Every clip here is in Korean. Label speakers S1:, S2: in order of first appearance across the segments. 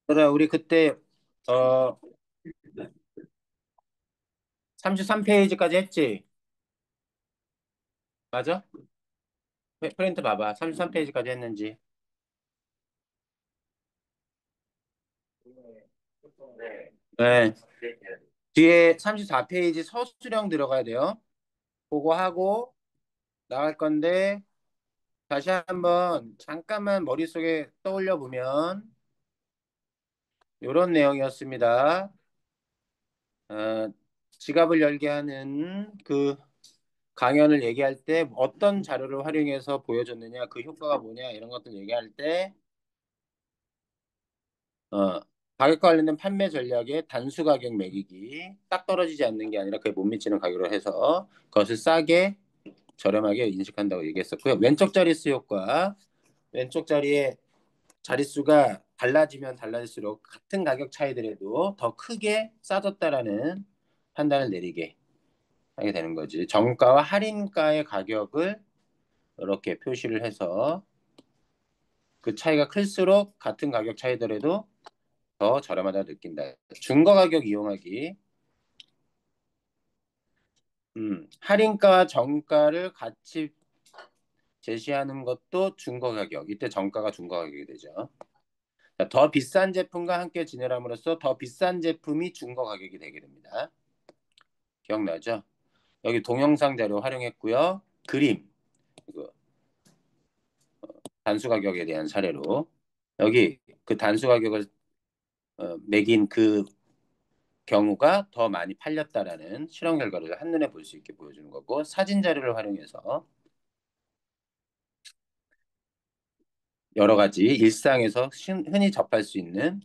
S1: 그래, 우리 그때 어 33페이지까지 했지? 맞아? 프린트 봐봐. 33페이지까지 했는지. 네. 뒤에 34페이지 서술형 들어가야 돼요. 그거 하고 나갈 건데 다시 한번 잠깐만 머릿속에 떠올려 보면 이런 내용이었습니다. 어, 지갑을 열게 하는 그 강연을 얘기할 때 어떤 자료를 활용해서 보여줬느냐, 그 효과가 뭐냐 이런 것들 얘기할 때 어, 가격과 관련된 판매 전략의 단수 가격 매기기 딱 떨어지지 않는 게 아니라 그에 못 미치는 가격으로 해서 그것을 싸게 저렴하게 인식한다고 얘기했었고요. 왼쪽 자릿수 효과 왼쪽 자리에 자릿수가 달라지면 달라질수록 같은 가격 차이더라도 더 크게 싸졌다라는 판단을 내리게 하게 되는 거지. 정가와 할인가의 가격을 이렇게 표시를 해서 그 차이가 클수록 같은 가격 차이더라도 더 저렴하다 느낀다. 중거 가격 이용하기. 할인가와 정가를 같이 제시하는 것도 중거 가격. 이때 정가가 중거 가격이 되죠. 자, 더 비싼 제품과 함께 진열함으로써 더 비싼 제품이 중거 가격이 되게 됩니다. 기억나죠? 여기 동영상 자료 활용했고요. 그림, 이거 단수 가격에 대한 사례로 여기 그 단수 가격을 매긴 그 경우가 더 많이 팔렸다라는 실험 결과를 한눈에 볼 수 있게 보여주는 거고 사진 자료를 활용해서 여러 가지 일상에서 흔히 접할 수 있는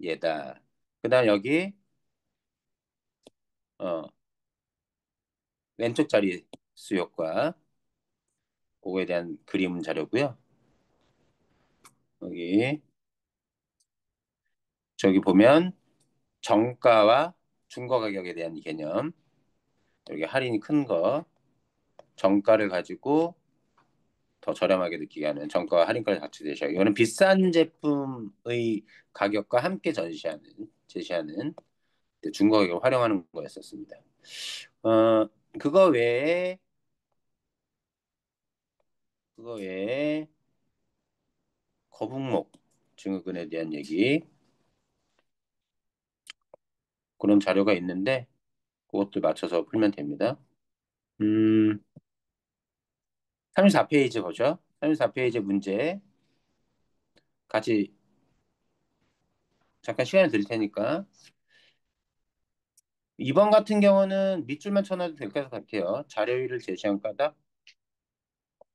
S1: 예다. 그다음 여기 어, 왼쪽 자리 수요과 그거에 대한 그림 자료고요. 여기 저기 보면 정가와 중거 가격에 대한 개념. 여기 할인이 큰 거, 정가를 가지고 더 저렴하게 느끼게 하는 정가와 할인가를 같이 제시하고 이거는 비싼 제품의 가격과 함께 제시하는 중거 가격을 활용하는 거였었습니다. 어, 그거 외에 그거 외에 거북목 증후군에 대한 얘기 그런 자료가 있는데 그것도 맞춰서 풀면 됩니다. 음, 34페이지 보죠. 34페이지 문제 같이 잠깐 시간을 드릴 테니까 2번 같은 경우는 밑줄만 쳐놔도 될 것 같아요. 자료를 제시한 까닭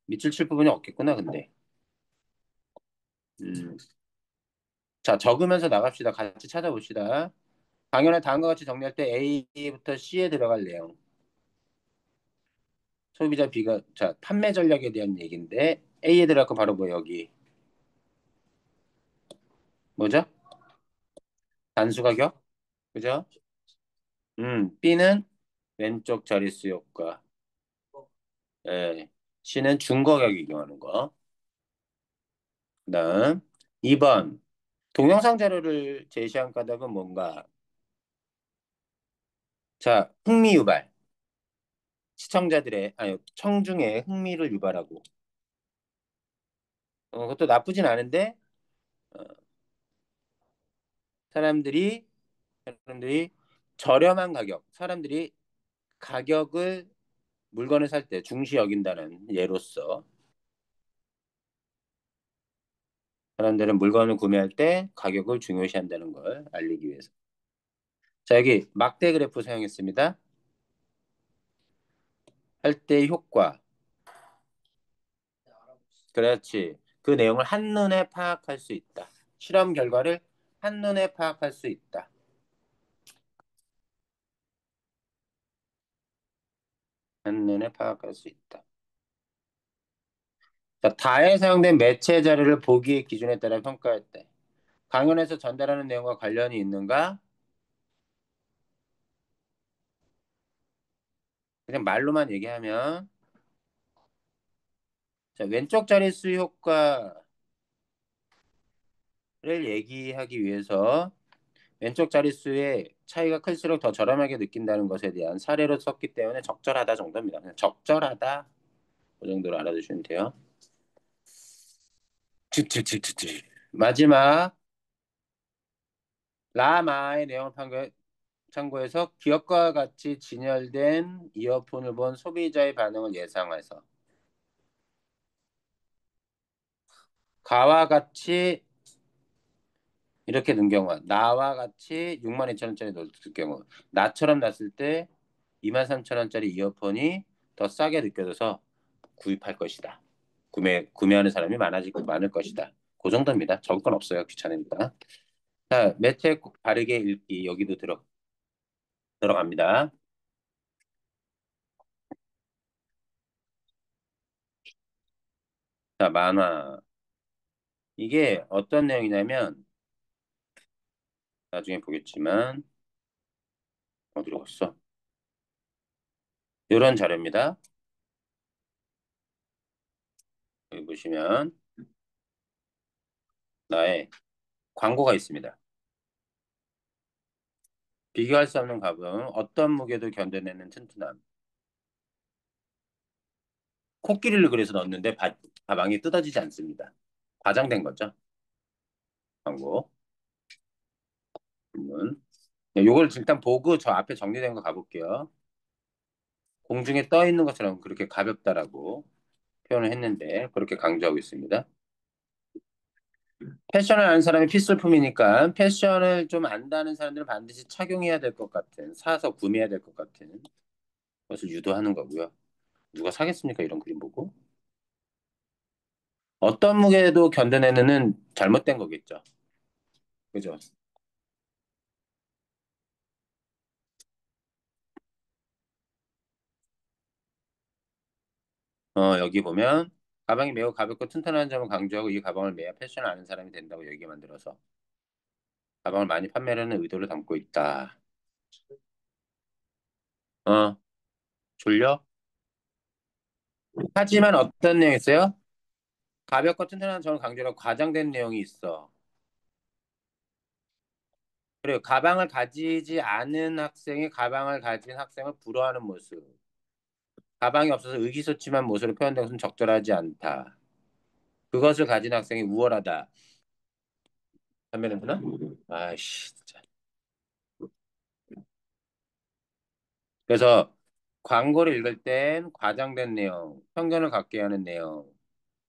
S1: 밑줄 칠 부분이 없겠구나 근데 음, 자 적으면서 나갑시다. 같이 찾아봅시다. 당연히 다음과 같이 정리할 때 A부터 C에 들어갈 내용 소비자 B가 자 판매 전략에 대한 얘기인데 A에 들어갈 거 바로 뭐 여기 뭐죠? 단수 가격 그죠? B는 왼쪽 자릿수 효과 예. C는 중거 가격 이용하는 거 그다음 2번 동영상 자료를 제시한 까닭은 뭔가 자 흥미 유발 시청자들의 아니 청중의 흥미를 유발하고 그것도 나쁘진 않은데 어, 사람들이 사람들이 저렴한 가격 사람들이 가격을 물건을 살 때 중시 여긴다는 예로서 사람들은 물건을 구매할 때 가격을 중요시한다는 걸 알리기 위해서 자 여기 막대 그래프 사용했습니다 할 때 효과 그렇지 그 내용을 한눈에 파악할 수 있다 실험 결과를 한눈에 파악할 수 있다 한눈에 파악할 수 있다 자, 다에 사용된 매체 자료를 보기의 기준에 따라 평가할 때 강연에서 전달하는 내용과 관련이 있는가? 그냥 말로만 얘기하면 자, 왼쪽 자릿수 효과 얘기하기 위해서 왼쪽 자릿수의 차이가 클수록 더 저렴하게 느낀다는 것에 대한 사례로 썼기 때문에 적절하다 정도입니다. 그냥 적절하다 그 정도로 알아두시면 돼요. 츠츠츠츠츠. 마지막 라마의 내용 참고해서 기업과 같이 진열된 이어폰을 본 소비자의 반응을 예상해서 가와 같이 이렇게 는 경우 나와 같이 62,000원짜리 넣을 경우 나처럼 났을 때 23,000원짜리 이어폰이 더 싸게 느껴져서 구입할 것이다. 구매하는 사람이 많을 것이다. 그 정도입니다. 적을 건 없어요. 귀찮으니까. 자, 매체 바르게 읽기 여기도 들어갑니다. 자, 만화. 이게 어떤 내용이냐면 나중에 보겠지만 어디로 갔어? 이런 자료입니다. 여기 보시면 나의 광고가 있습니다. 비교할 수 없는 가벼움, 어떤 무게도 견뎌내는 튼튼함. 코끼리를 그래서 넣었는데 가방이 뜯어지지 않습니다. 과장된 거죠. 광고. 문. 네, 요걸 일단 보고 저 앞에 정리된 거 가볼게요. 공중에 떠 있는 것처럼 그렇게 가볍다라고 표현을 했는데 그렇게 강조하고 있습니다. 패션을 아는 사람이 필수품이니까 패션을 좀 안다는 사람들은 반드시 착용해야 될 것 같은, 사서 구매해야 될 것 같은 것을 유도하는 거고요. 누가 사겠습니까? 이런 그림 보고. 어떤 무게도 견뎌내는 잘못된 거겠죠. 그죠? 여기 보면 가방이 매우 가볍고 튼튼한 점을 강조하고 이 가방을 매야 패션을 아는 사람이 된다고 얘기 만들어서 가방을 많이 판매하는 의도를 담고 있다. 어, 졸려? 하지만 어떤 내용이 있어요? 가볍고 튼튼한 점을 강조하고 과장된 내용이 있어. 그리고 가방을 가지지 않은 학생이 가방을 가진 학생을 부러워하는 모습. 가방이 없어서 의기소침한 모습으로 표현된 것은 적절하지 않다. 그것을 가진 학생이 우월하다. 판매는구나? 아이씨, 진짜. 그래서 광고를 읽을 땐 과장된 내용, 편견을 갖게 하는 내용,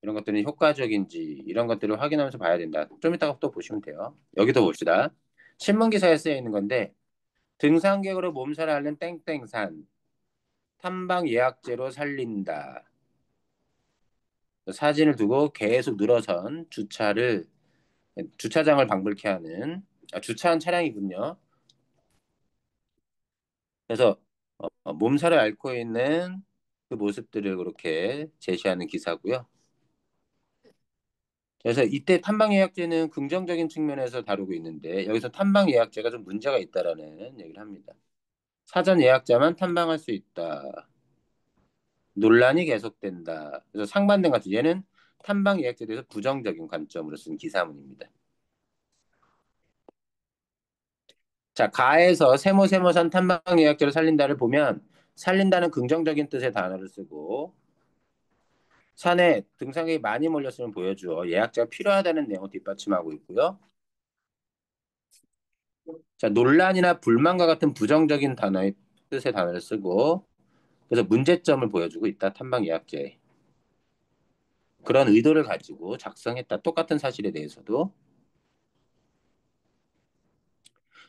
S1: 이런 것들이 효과적인지 이런 것들을 확인하면서 봐야 된다. 좀 이따가 또 보시면 돼요. 여기도 봅시다. 신문 기사에 쓰여 있는 건데 등산객으로 몸살을 앓는 땡땡산 탐방 예약제로 살린다. 사진을 두고 계속 늘어선 주차장을 방불케 하는 주차한 차량이군요. 그래서 몸살을 앓고 있는 그 모습들을 그렇게 제시하는 기사고요. 그래서 이때 탐방 예약제는 긍정적인 측면에서 다루고 있는데 여기서 탐방 예약제가 좀 문제가 있다라는 얘기를 합니다. 사전 예약자만 탐방할 수 있다. 논란이 계속된다. 그래서 상반된 것 같아요. 얘는 탐방 예약제에 대해서 부정적인 관점으로 쓴 기사문입니다. 자, 가에서 세모세모산 탐방 예약제를 살린다를 보면 살린다는 긍정적인 뜻의 단어를 쓰고 산에 등산객이 많이 몰렸으면 보여주어 예약자가 필요하다는 내용을 뒷받침하고 있고요. 자, 논란이나 불만과 같은 부정적인 단어의 뜻의 단어를 쓰고 그래서 문제점을 보여주고 있다. 탐방 예약제. 그런 의도를 가지고 작성했다. 똑같은 사실에 대해서도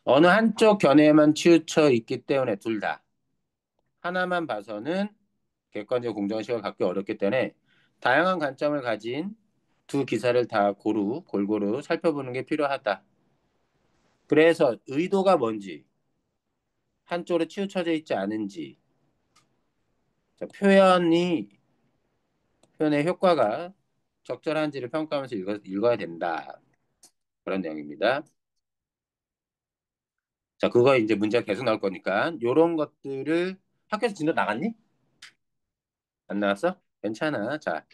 S1: 어느 한쪽 견해에만 치우쳐 있기 때문에 둘 다. 하나만 봐서는 객관적 공정한 시각을 갖기 어렵기 때문에 다양한 관점을 가진 두 기사를 다 골고루 살펴보는 게 필요하다. 그래서 의도가 뭔지, 한쪽으로 치우쳐져 있지 않은지, 자, 표현의 효과가 적절한지를 평가하면서 읽어야 된다. 그런 내용입니다. 자, 그거 이제 문제가 계속 나올 거니까 요런 것들을 학교에서 진도 나갔니? 안 나왔어? 괜찮아. 자,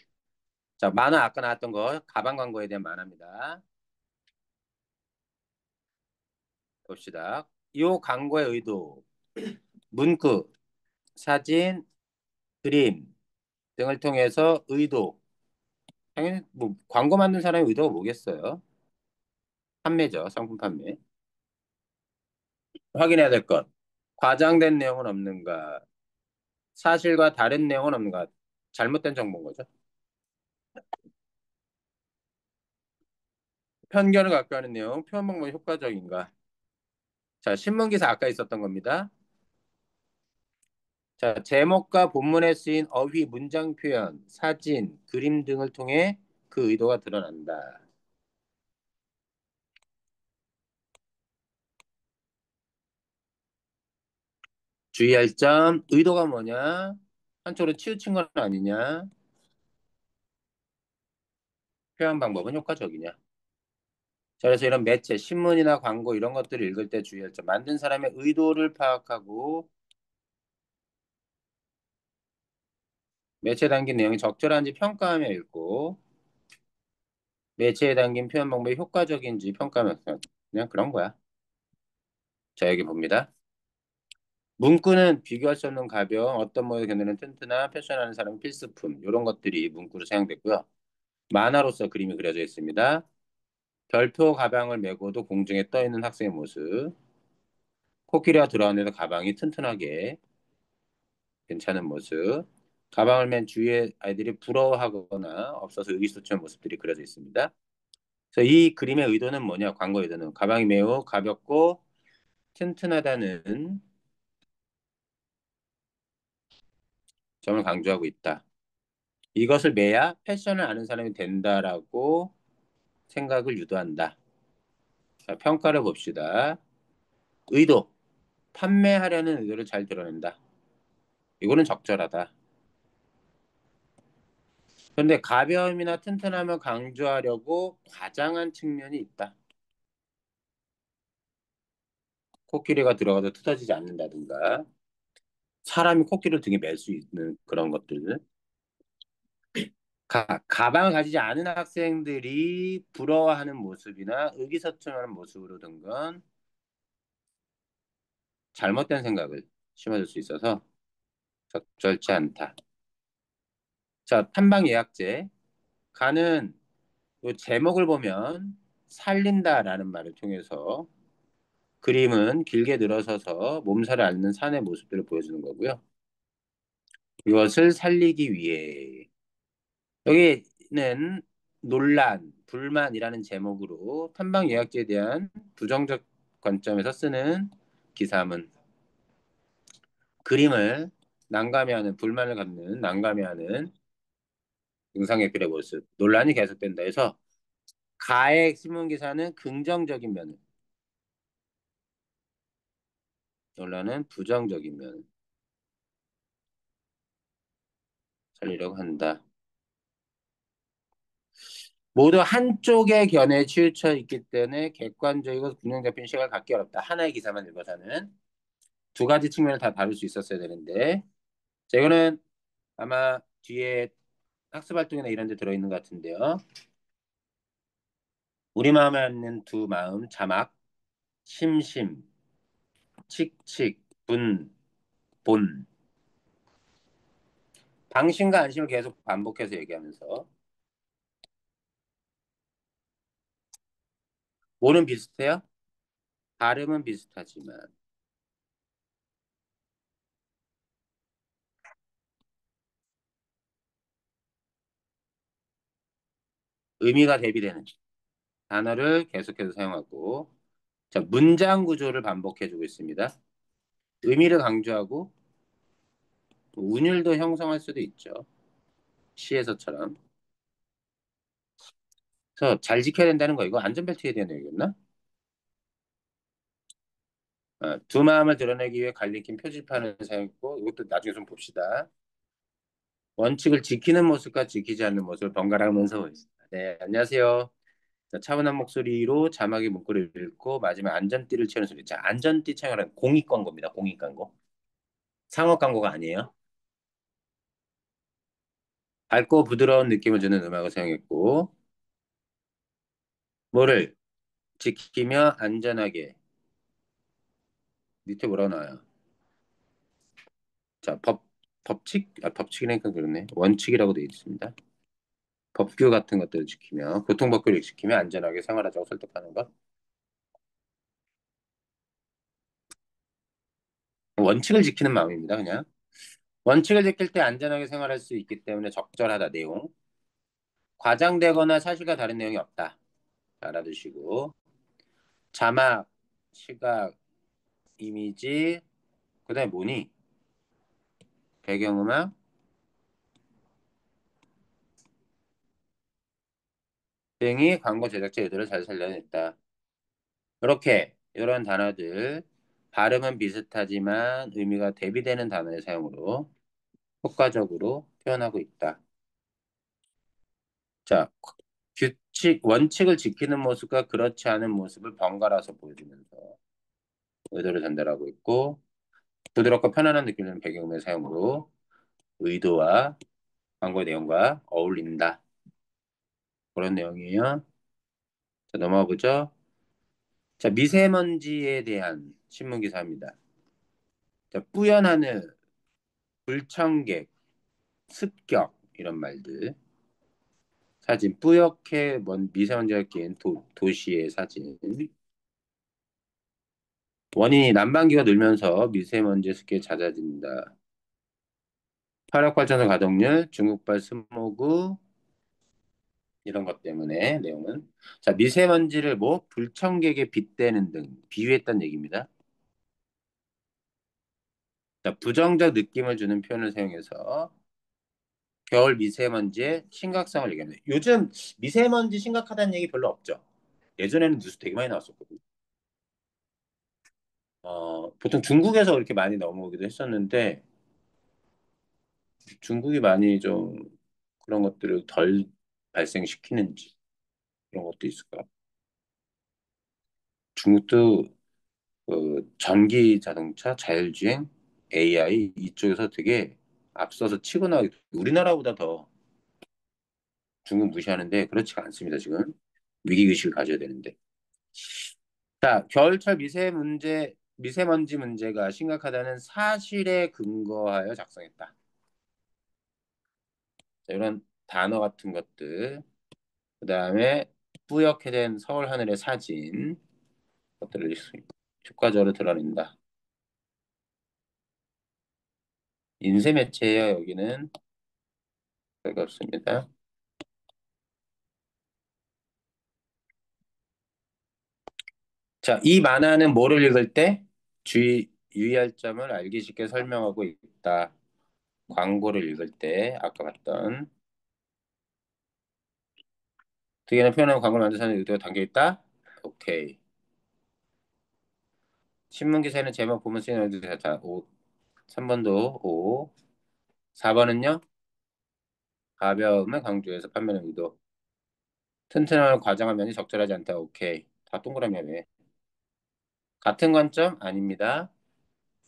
S1: 만화 아까 나왔던 거 가방 광고에 대한 만화입니다. 봅시다. 이 광고의 의도, 문구, 사진, 그림 등을 통해서 의도. 당연히 뭐 광고 만든 사람의 의도가 뭐겠어요? 판매죠, 상품 판매. 확인해야 될 것. 과장된 내용은 없는가? 사실과 다른 내용은 없는가? 잘못된 정보인 거죠. 편견을 갖고 하는 내용, 표현 방법이 효과적인가? 자, 신문 기사 아까 있었던 겁니다. 자, 제목과 본문에 쓰인 어휘, 문장 표현, 사진, 그림 등을 통해 그 의도가 드러난다. 주의할 점, 의도가 뭐냐? 한쪽으로 치우친 건 아니냐? 표현 방법은 효과적이냐? 자, 그래서 이런 매체, 신문이나 광고 이런 것들을 읽을 때 주의할 점, 만든 사람의 의도를 파악하고 매체에 담긴 내용이 적절한지 평가하며 읽고 매체에 담긴 표현 방법이 효과적인지 평가하면서 그냥 그런 거야. 자, 여기 봅니다. 문구는 비교할 수 없는 가벼움, 어떤 모습을 견디는 튼튼한 패션하는 사람의 필수품 이런 것들이 문구로 사용됐고요. 만화로서 그림이 그려져 있습니다. 별표 가방을 메고도 공중에 떠 있는 학생의 모습. 코끼리가 들어왔는데도 가방이 튼튼하게 괜찮은 모습. 가방을 맨 주위에 아이들이 부러워하거나 없어서 의기소침한 모습들이 그려져 있습니다. 그래서 이 그림의 의도는 뭐냐? 광고 의도는 가방이 매우 가볍고 튼튼하다는 점을 강조하고 있다. 이것을 매야 패션을 아는 사람이 된다라고 생각을 유도한다. 자, 평가를 봅시다. 의도. 판매하려는 의도를 잘 드러낸다. 이거는 적절하다. 그런데 가벼움이나 튼튼함을 강조하려고 과장한 측면이 있다. 코끼리가 들어가도 뜯어지지 않는다든가 사람이 코끼리를 등에 맬 수 있는 그런 것들. 가방을 가지지 않은 학생들이 부러워하는 모습이나 의기소침하는 모습으로 든 건 잘못된 생각을 심어줄 수 있어서 적절치 않다. 자, 탐방 예약제. 가는 요 제목을 보면 살린다라는 말을 통해서 그림은 길게 늘어서서 몸살을 앓는 산의 모습들을 보여주는 거고요. 이것을 살리기 위해 여기는 논란, 불만이라는 제목으로 탐방 예약제에 대한 부정적 관점에서 쓰는 기사문. 그림을 난감해하는 불만을 갖는 난감해하는 임상의 글의 모습. 논란이 계속된다 해서 가의 신문 기사는 긍정적인 면을, 논란은 부정적인 면을 살리려고 한다. 모두 한쪽의 견해에 치우쳐 있기 때문에 객관적이고 균형 잡힌 시각을 갖기 어렵다. 하나의 기사만 읽어서는 두 가지 측면을 다 다룰 수 있었어야 되는데 자, 이거는 아마 뒤에 학습 활동이나 이런 데 들어있는 것 같은데요. 우리 마음에 있는 두 마음 자막 심심 칙칙 분 본 방심과 안심을 계속 반복해서 얘기하면서 뭐는 비슷해요? 발음은 비슷하지만 의미가 대비되는 단어를 계속해서 사용하고 자, 문장 구조를 반복해주고 있습니다. 의미를 강조하고 운율도 형성할 수도 있죠. 시에서처럼. 그래서 잘 지켜야 된다는 거 이거 안전벨트에 대한 얘기였나? 두 마음을 드러내기 위해 갈리킨 표지판을 사용했고 이것도 나중에 좀 봅시다. 원칙을 지키는 모습과 지키지 않는 모습을 번갈아가면서 보겠습니다. 네, 안녕하세요. 자, 차분한 목소리로 자막의 문구를 읽고 마지막 안전띠를 채우는 소리. 자, 안전띠 채우는 공익 광고입니다. 공익 광고. 상업 광고가 아니에요. 밝고 부드러운 느낌을 주는 음악을 사용했고 뭐를 지키며 안전하게 밑에 뭐라고 나와요? 자, 법칙이니까 그러네. 원칙이라고 되어 있습니다. 법규 같은 것들을 지키며 교통법규를 지키며 안전하게 생활하자고 설득하는 것. 원칙을 지키는 마음입니다. 그냥 원칙을 지킬 때 안전하게 생활할 수 있기 때문에 적절하다 내용. 과장되거나 사실과 다른 내용이 없다. 알아두시고 자막, 시각, 이미지, 그다음에 뭐니? 배경음악 등이 광고 제작자 의도를 잘 살려냈다. 이렇게 이런 단어들 발음은 비슷하지만 의미가 대비되는 단어의 사용으로 효과적으로 표현하고 있다. 자, 원칙을 지키는 모습과 그렇지 않은 모습을 번갈아서 보여주면서 의도를 전달하고 있고 부드럽고 편안한 느낌을 배경음의 사용으로 의도와 광고의 내용과 어울린다. 그런 내용이에요. 자, 넘어가 보죠. 자, 미세먼지에 대한 신문 기사입니다. 자, 뿌연 하늘, 불청객, 습격 이런 말들. 사진 뿌옇게 먼 미세먼지가 낀 도시의 사진. 원인이 난방기가 늘면서 미세먼지 습격이 잦아진다. 화력발전소 가동률, 중국발 스모그 이런 것 때문에 내용은 자 미세먼지를 뭐 불청객에 빗대는 등 비유했단 얘기입니다. 자, 부정적 느낌을 주는 표현을 사용해서 겨울 미세먼지의 심각성을 얘기합니다. 요즘 미세먼지 심각하다는 얘기 별로 없죠. 예전에는 뉴스 되게 많이 나왔었거든요. 보통 중국에서 이렇게 많이 넘어오기도 했었는데 중국이 많이 좀 그런 것들을 덜 발생시키는지 그런 것도 있을까. 중국도 전기 자동차, 자율주행, AI 이쪽에서 되게 앞서서 치고 나가기 우리나라보다 더 중국 무시하는데 그렇지가 않습니다, 지금. 위기의식을 가져야 되는데. 자, 겨울철 미세먼지 문제가 심각하다는 사실에 근거하여 작성했다. 자, 이런 단어 같은 것들, 그 다음에 뿌옇게 된 서울 하늘의 사진, 것들을 효과적으로 드러낸다. 인쇄 매체예요, 여기는. 별거 없습니다. 자, 이 만화는 뭐를 읽을 때 유의할 점을 알기 쉽게 설명하고 있다. 광고를 읽을 때 아까 봤던 특이한 표현하고 광고를 만든 사람의 의도가 담겨 있다. 오케이. 신문 기사에는 제목 보면 쓰이는 의도 자, 3번도 O. 4번은요? 가벼움을 강조해서 판매는 의도. 튼튼함을 과장한 면이 적절하지 않다. 오케이. 다 동그라미야 왜? 같은 관점? 아닙니다.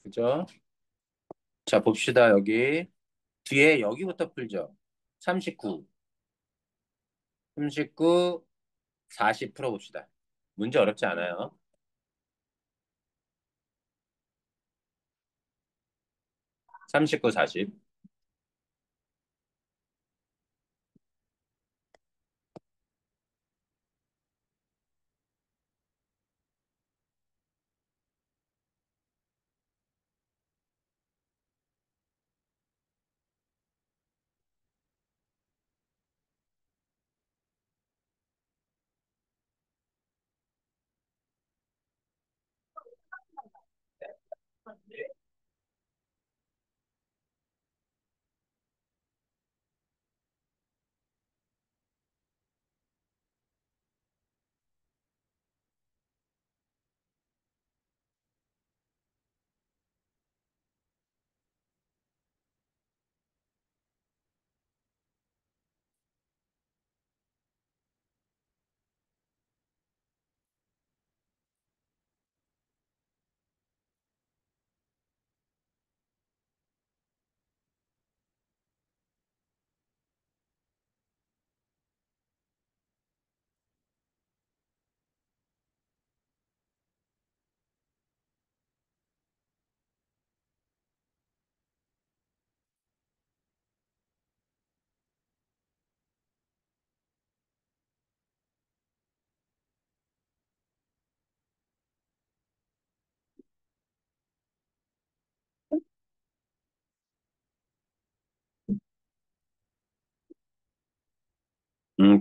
S1: 그죠? 자, 봅시다. 여기. 뒤에 여기부터 풀죠. 39, 39, 40 풀어봅시다. 문제 어렵지 않아요. 39, 40.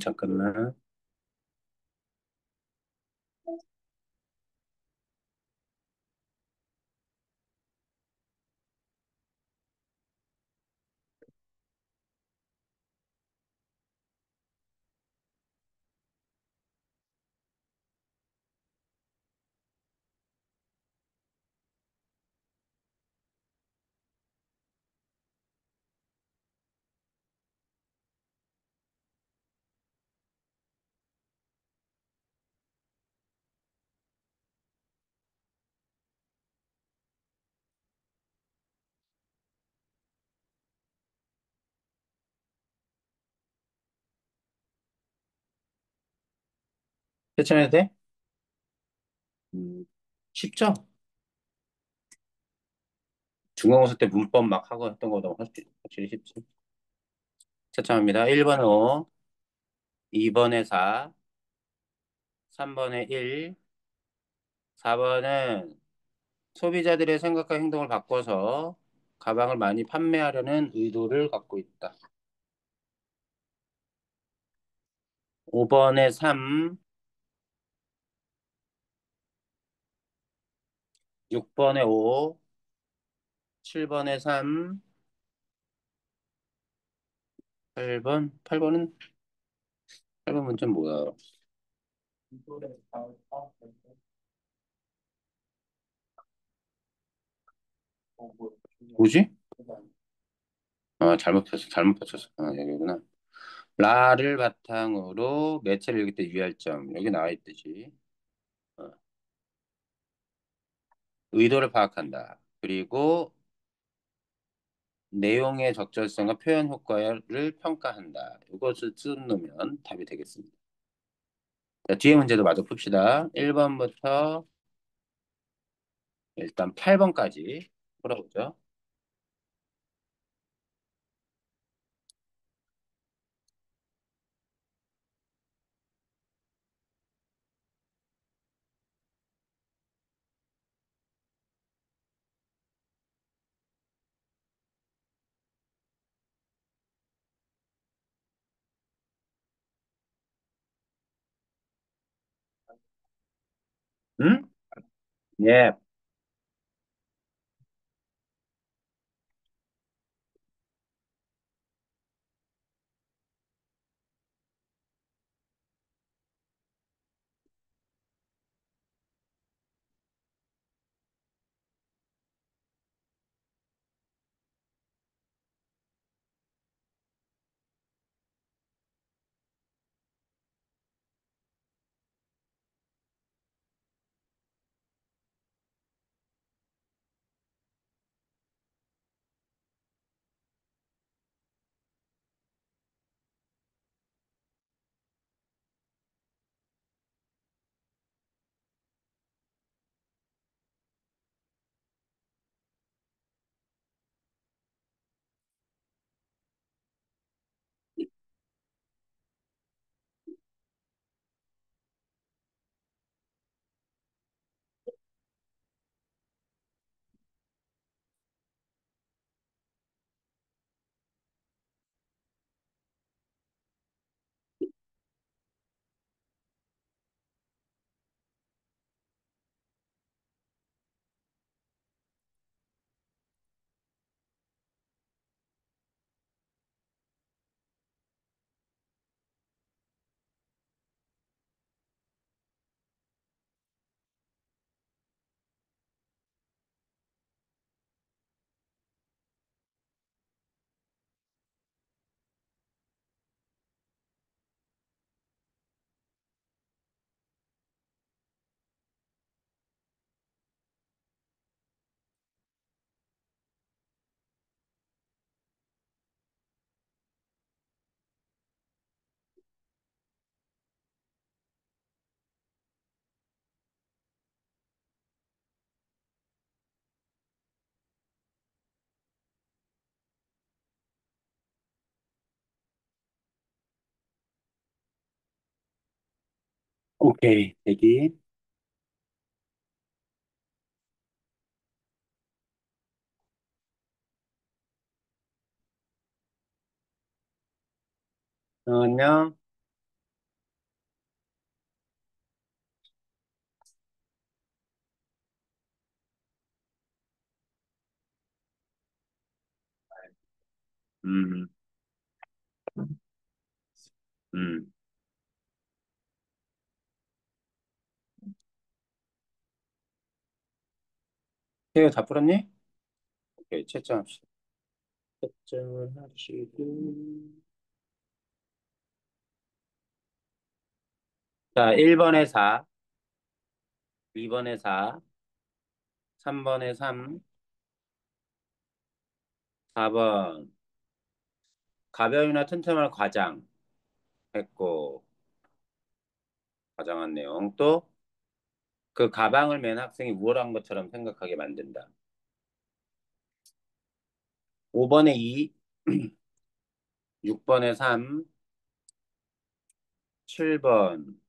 S1: 잠깐만. 실천해도 돼? 쉽죠? 중간고사 때 문법 막 하고 했던 거보다 확실히 쉽지. 추천합니다. 1번에 5, 2번에 4, 3번에 1, 4번은 소비자들의 생각과 행동을 바꿔서 가방을 많이 판매하려는 의도를 갖고 있다. 5번에 3, 6번에 5, 7번에 3, 8번 문제는 뭐야? 뭐지? 잘못 펼쳤어. 여기구나. 라를 바탕으로 매체를 읽을 때 유의할 점. 여기 나와 있듯이. 어, 의도를 파악한다. 그리고 내용의 적절성과 표현 효과를 평가한다. 이것을 쓰놓으면 답이 되겠습니다. 자, 뒤에 문제도 마저 풉시다. 1번부터 일단 8번까지 풀어보죠. 응? 예. 오케이. 대기. 안녕. 음, 음. 이거 다 풀었니? 오케이, 채점합시다. 채점을 하시고. 자, 1번에 4, 2번에 4, 3번에 3, 4번. 가벼이나 튼튼한 과장 했고, 과장한 내용. 또, 그 가방을 맨 학생이 우월한 것처럼 생각하게 만든다. 5번에 2, 6번에 3, 7번.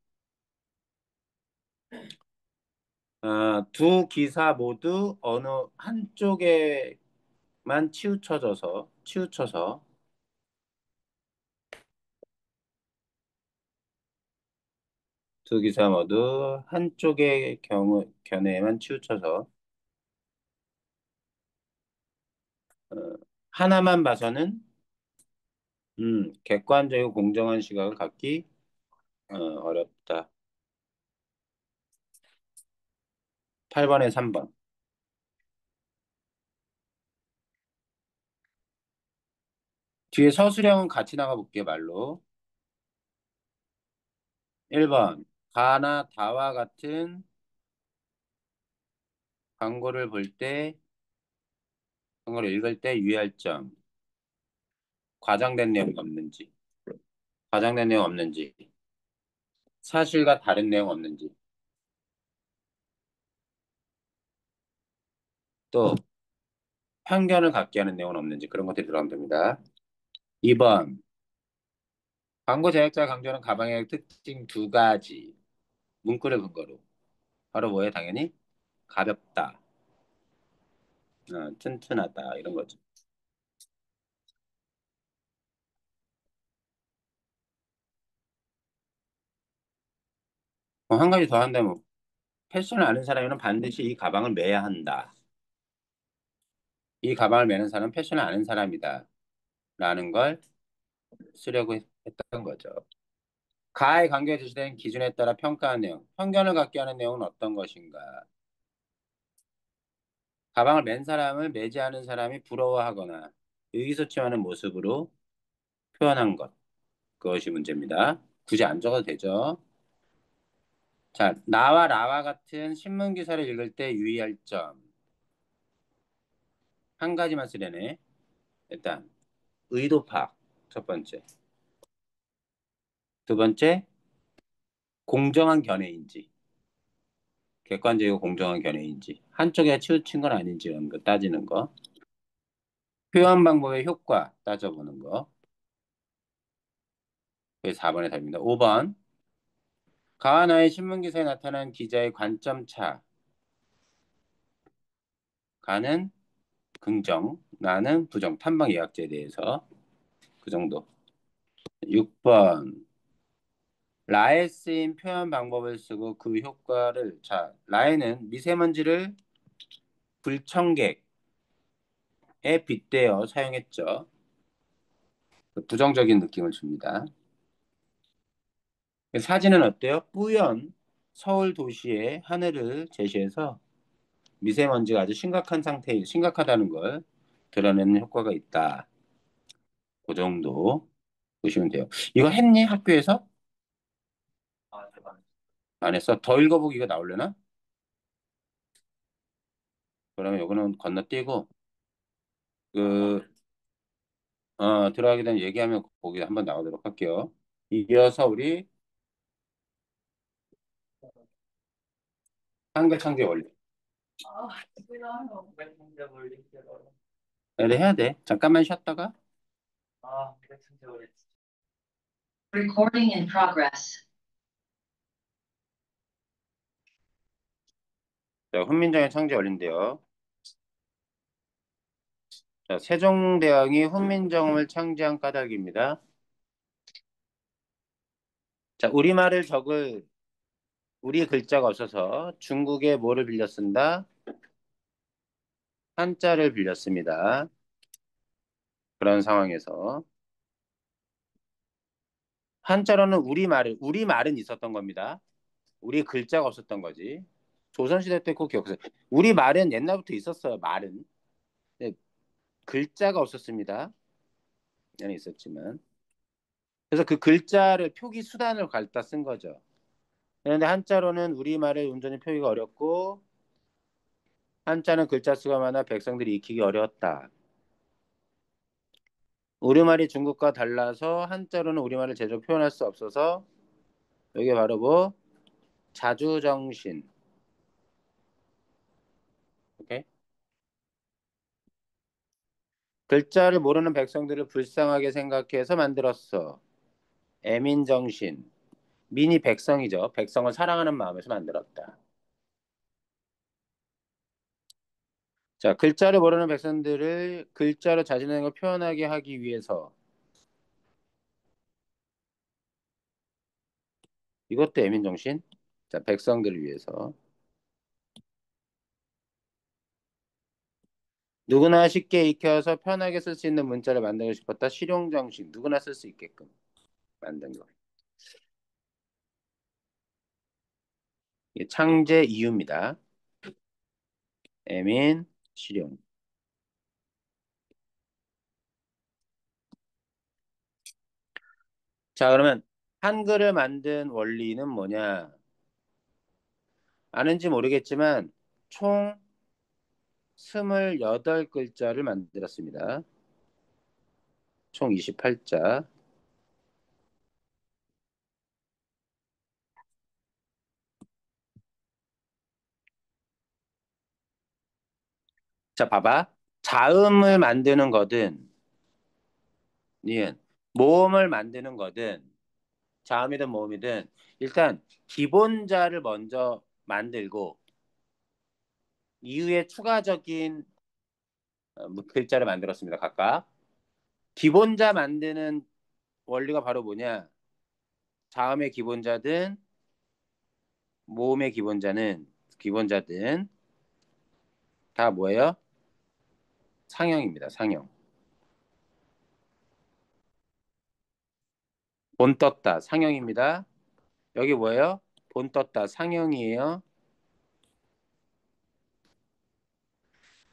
S1: 두 기사 모두 어느 한쪽에만 치우쳐서 두 기사 모두 한쪽의 견해에만 치우쳐서 어, 하나만 봐서는 객관적이고 공정한 시각을 갖기 어렵다. 8번에 3번. 뒤에 서술형은 같이 나가볼게요, 말로. 1번. 가나 다와 같은 광고를 볼 때, 광고를 읽을 때 유의할 점. 과장된 내용 없는지. 과장된 내용 없는지. 사실과 다른 내용 없는지. 또 편견을 갖게 하는 내용은 없는지 그런 것들이 들어가면 됩니다. 2번. 광고 제작자 강조하는 가방의 특징 두 가지. 문구를 근거로. 바로 뭐예요? 당연히 가볍다, 튼튼하다 이런 거죠. 한 가지 더 한다면 패션을 아는 사람은 반드시 이 가방을 매야 한다. 이 가방을 매는 사람은 패션을 아는 사람이다. 라는 걸 쓰려고 했던 거죠. 가에 관계에 제시된 기준에 따라 평가하는 내용. 편견을 갖게 하는 내용은 어떤 것인가? 가방을 맨 사람을 매지 않은 사람이 부러워하거나 의기소침하는 모습으로 표현한 것. 그것이 문제입니다. 굳이 안 적어도 되죠. 자, 나와 라와 같은 신문 기사를 읽을 때 유의할 점. 한 가지만 쓰려네. 일단 의도 파악. 첫 번째. 두 번째, 공정한 견해인지. 객관적이고 공정한 견해인지. 한쪽에 치우친 건 아닌지 이런 거 따지는 거. 표현 방법의 효과 따져보는 거. 그게 4번의 답입니다. 5번. 가하나의 신문 기사에 나타난 기자의 관점 차. 가는 긍정, 나는 부정. 탐방 예약제에 대해서 그 정도. 6번. 라에 쓰인 표현 방법을 쓰고 그 효과를 자, 라에는 미세먼지를 불청객에 빗대어 사용했죠. 부정적인 느낌을 줍니다. 사진은 어때요? 뿌연 서울 도시의 하늘을 제시해서 미세먼지가 아주 심각하다는 걸 드러내는 효과가 있다. 그 정도 보시면 돼요. 이거 했니? 학교에서? 안 했어? 더 읽어보기가 나오려나? 그러면 이거는 건너뛰고 그 들어가게 되면 얘기하면 거기 한번 나오도록 할게요. 이어서 우리 한글 창제 원리. 네, 해야 돼. 잠깐만 쉬었다가.
S2: Recording in progress.
S1: 자, 훈민정음 창제 원리인데요. 자, 세종대왕이 훈민정음을 창제한 까닭입니다. 자, 우리말을 적을 우리 글자가 없어서 중국의 뭐를 빌려 쓴다? 한자를 빌렸습니다. 그런 상황에서 한자로는 우리말은 있었던 겁니다. 우리 글자가 없었던 거지. 조선시대 때 꼭 기억하세요. 우리말은 옛날부터 있었어요. 말은. 네, 글자가 없었습니다. 옛날에 있었지만. 그래서 그 글자를 표기 수단을 갖다 쓴 거죠. 그런데 한자로는 우리말을 온전히 표기가 어렵고 한자는 글자 수가 많아 백성들이 익히기 어려웠다. 우리말이 중국과 달라서 한자로는 우리말을 제대로 표현할 수 없어서 이게 바로 뭐 자주정신. 오케이? 글자를 모르는 백성들을 불쌍하게 생각해서 만들었어. 애민정신. 민이 백성이죠. 백성을 사랑하는 마음에서 만들었다. 자, 글자를 모르는 백성들을 글자로 자신의 걸 표현하게 하기 위해서 이것도 애민정신. 자, 백성들을 위해서 누구나 쉽게 익혀서 편하게 쓸 수 있는 문자를 만들고 싶었다. 실용정신. 누구나 쓸 수 있게끔 만든 거. 이게 창제 이유입니다. 애민, 실용. 자, 그러면 한글을 만든 원리는 뭐냐? 아는지 모르겠지만 총 28글자를 만들었습니다. 총 28자. 자, 봐봐. 자음을 만드는 거든, 니은, 모음을 만드는 거든, 자음이든 모음이든, 일단 기본자를 먼저 만들고, 이후에 추가적인 글자를 만들었습니다, 각각. 기본자 만드는 원리가 바로 뭐냐? 자음의 기본자든, 모음의 기본자든, 다 뭐예요? 상형입니다, 상형. 본 떴다, 상형입니다. 여기 뭐예요? 본 떴다, 상형이에요.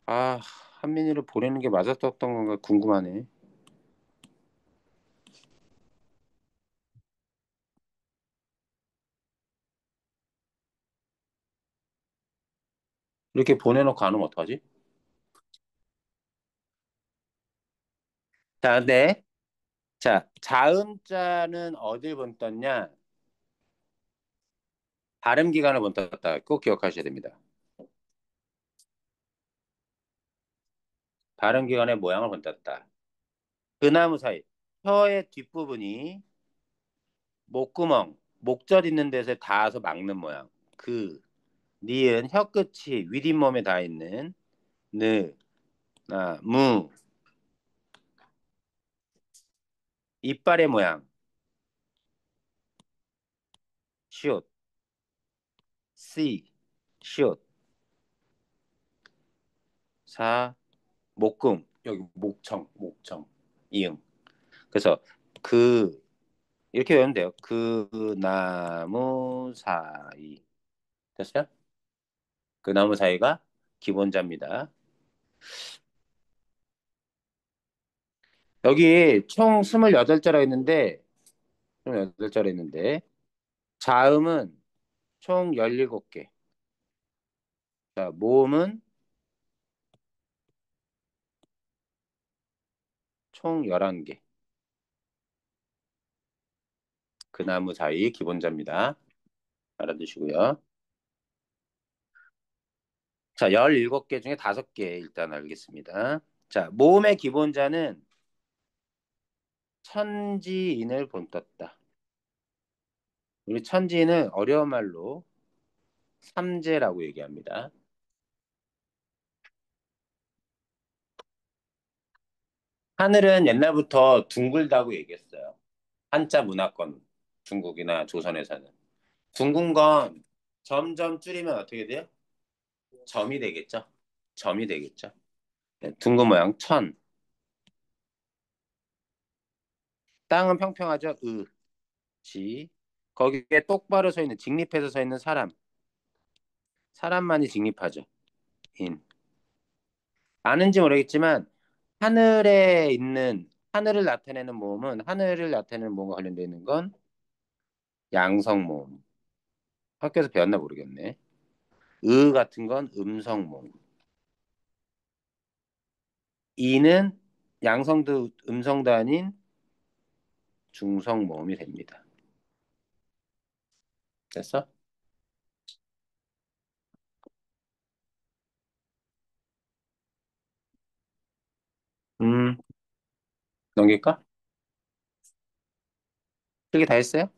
S1: 아, 한민이를 보내는 게 맞았었던 건가 궁금하네. 이렇게 보내놓고 안 오면 어떡하지? 자, 근데, 자, 자음자는 어딜 본 떴냐? 발음 기관을 본 떴다. 꼭 기억하셔야 됩니다. 발음 기관의 모양을 본 떴다. 그 나무 사이, 혀의 뒷부분이 목구멍, 목젖 있는 데서 닿아서 막는 모양. 그, 니은, 혀 끝이 윗잇몸에 닿아 있는 느, 무, 이빨의 모양, 시옷, 씨, 시옷, 사, 목금, 여기 목청, 이응. 그래서 그, 이렇게 외우면 돼요. 그 나무 사이. 됐어요? 그 나무 사이가 기본자입니다. 여기 총 28자라 했는데, 28자라 했는데, 자음은 총 17개. 자, 모음은 총 11개. 그 나무 사이 기본자입니다. 알아두시고요. 자, 17개 중에 5개 일단 알겠습니다. 자, 모음의 기본자는 천지인을 본떴다. 우리 천지인은 어려운 말로 삼재라고 얘기합니다. 하늘은 옛날부터 둥글다고 얘기했어요. 한자 문화권, 중국이나 조선에서는. 둥근 건 점점 줄이면 어떻게 돼요? 점이 되겠죠? 점이 되겠죠? 네, 둥근 모양 천. 땅은 평평하죠. 지. 거기에 똑바로 서 있는, 직립해서 서 있는 사람. 사람만이 직립하죠. 인. 아는지 모르겠지만 하늘에 있는 하늘을 나타내는 모음은 하늘을 나타내는 모음과 관련되어 있는 건 양성 모음. 학교에서 배웠나 모르겠네. 같은 건 음성 모음. 이는 양성도 음성도 아닌 중성 모음이 됩니다. 됐어? 음, 넘길까? 이게 다 했어요?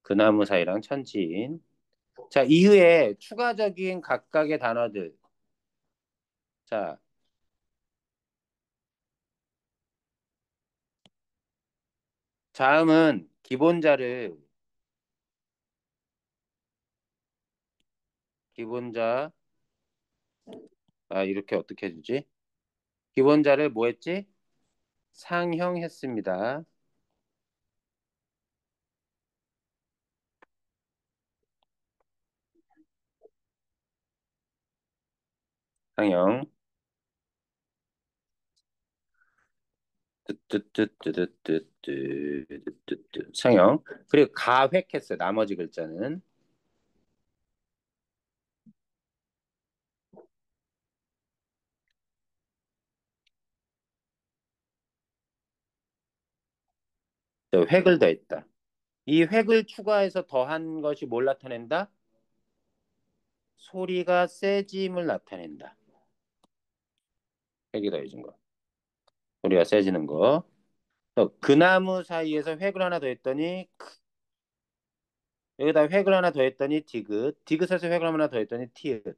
S1: 그나무 사이랑 천지인. 자, 이후에 추가적인 각각의 단어들. 자, 다음은 기본자, 이렇게 어떻게 해주지? 기본자를 뭐 했지? 상형했습니다. 상형. 뜨뜨뜨뜨뜨뜨뜨뜨뜨 상형. 그리고 가획했어요. 나머지 글자는. 또 획을 더했다. 이 획을 추가해서 더한 것이 뭘 나타낸다? 소리가 세짐을 나타낸다. 획이 더해진 거. 소리가 세지는 거. 또 그나무 사이에서 획을 하나 더했더니 여기다 획을 하나 더했더니 디귿. 디귿에서 획을 하나 더했더니 티읕.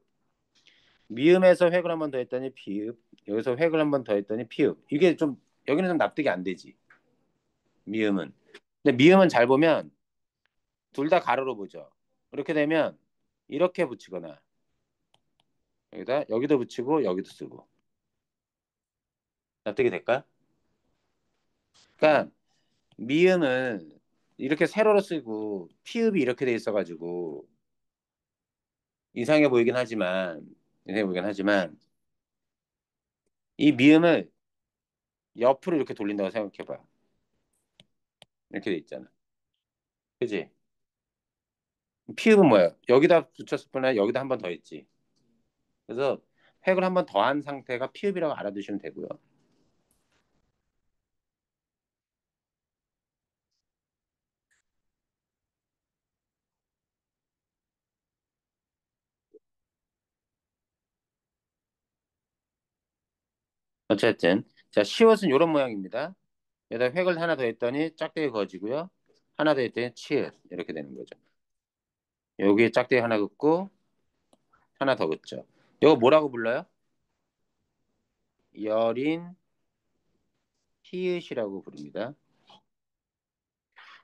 S1: 미음에서 획을 한 번 더했더니 비읍. 여기서 획을 한 번 더했더니 피읍. 이게 좀 여기는 좀 납득이 안 되지. 미음은. 근데 미음은 잘 보면 둘 다 가로로 보죠. 이렇게 되면 이렇게 붙이거나 여기도 붙이고 여기도 쓰고 납득이 될까? 그러니까 미음은 이렇게 세로로 쓰고 피읍이 이렇게 돼 있어가지고 이상해 보이긴 하지만 이상해 보이긴 하지만 이 미음을 옆으로 이렇게 돌린다고 생각해봐. 이렇게 돼 있잖아. 그지? 피읍은 뭐야? 여기다 붙였을 뿐 여기다 한 번 더 했지. 그래서 획을 한 번 더한 상태가 피읍이라고 알아두시면 되고요. 어쨌든 자 시옷은 이런 모양입니다. 여기다 획을 하나 더 했더니 짝대기 그어지고요. 하나 더 했더니 치읓 이렇게 되는 거죠. 여기에 짝대기 하나 긋고 하나 더 긋죠. 이거 뭐라고 불러요? 여린 히읗이라고 부릅니다.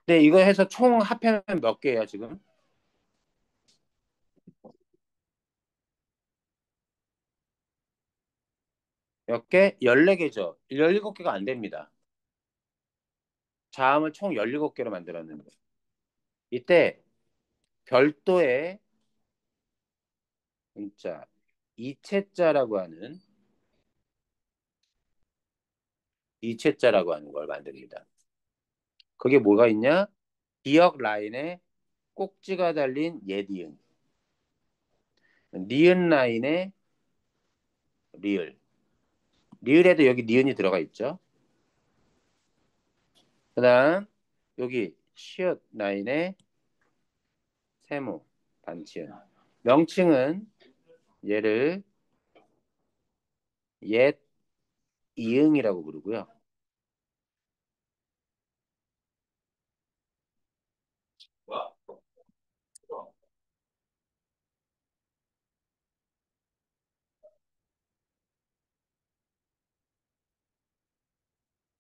S1: 근데 이거 해서 총 합하면 몇 개예요 지금? 몇 개? 14개죠. 17개가 안 됩니다. 자음을 총 17개로 만들었는데 이때 별도의 문자 이체자라고 하는 이체자라고 하는 걸 만듭니다. 그게 뭐가 있냐? 기역 라인에 꼭지가 달린 예디응, 니은 라인에 리을, 리을에도 여기 니은이 들어가 있죠. 그다음 여기 시옷 라인에 세모, 반치은. 명칭은 얘를 옛 이응이라고 부르고요.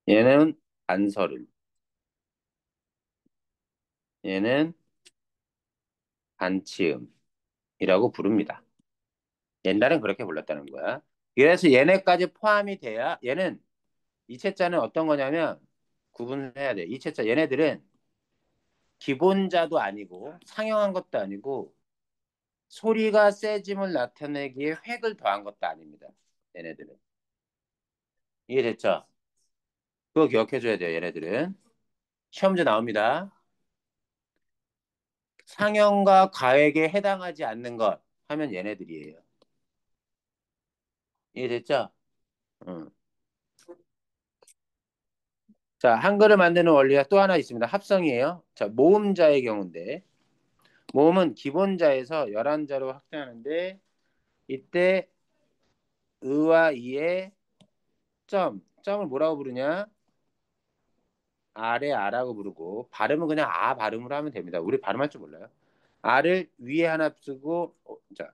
S1: 얘는 반설음, 얘는 반치음이라고 부릅니다. 옛날엔 그렇게 불렀다는 거야. 그래서 얘네까지 포함이 돼야 얘는 이체자는 어떤 거냐면 구분해야 돼. 이체자 얘네들은 기본자도 아니고 상형한 것도 아니고 소리가 세짐을 나타내기에 획을 더한 것도 아닙니다. 얘네들은. 이해됐죠? 그거 기억해줘야 돼요. 얘네들은. 시험 문제 나옵니다. 상형과 과액에 해당하지 않는 것 하면 얘네들이에요. 이해됐죠? 응. 자, 한글을 만드는 원리가 또 하나 있습니다. 합성이에요. 자, 모음자의 경우인데 모음은 기본자에서 열한자로 확장하는데 이때 의와 이의 점을 뭐라고 부르냐? 아래 아라고 부르고 발음은 그냥 아 발음으로 하면 됩니다. 우리 발음할 줄 몰라요. 아를 위에 하나 쓰고 자,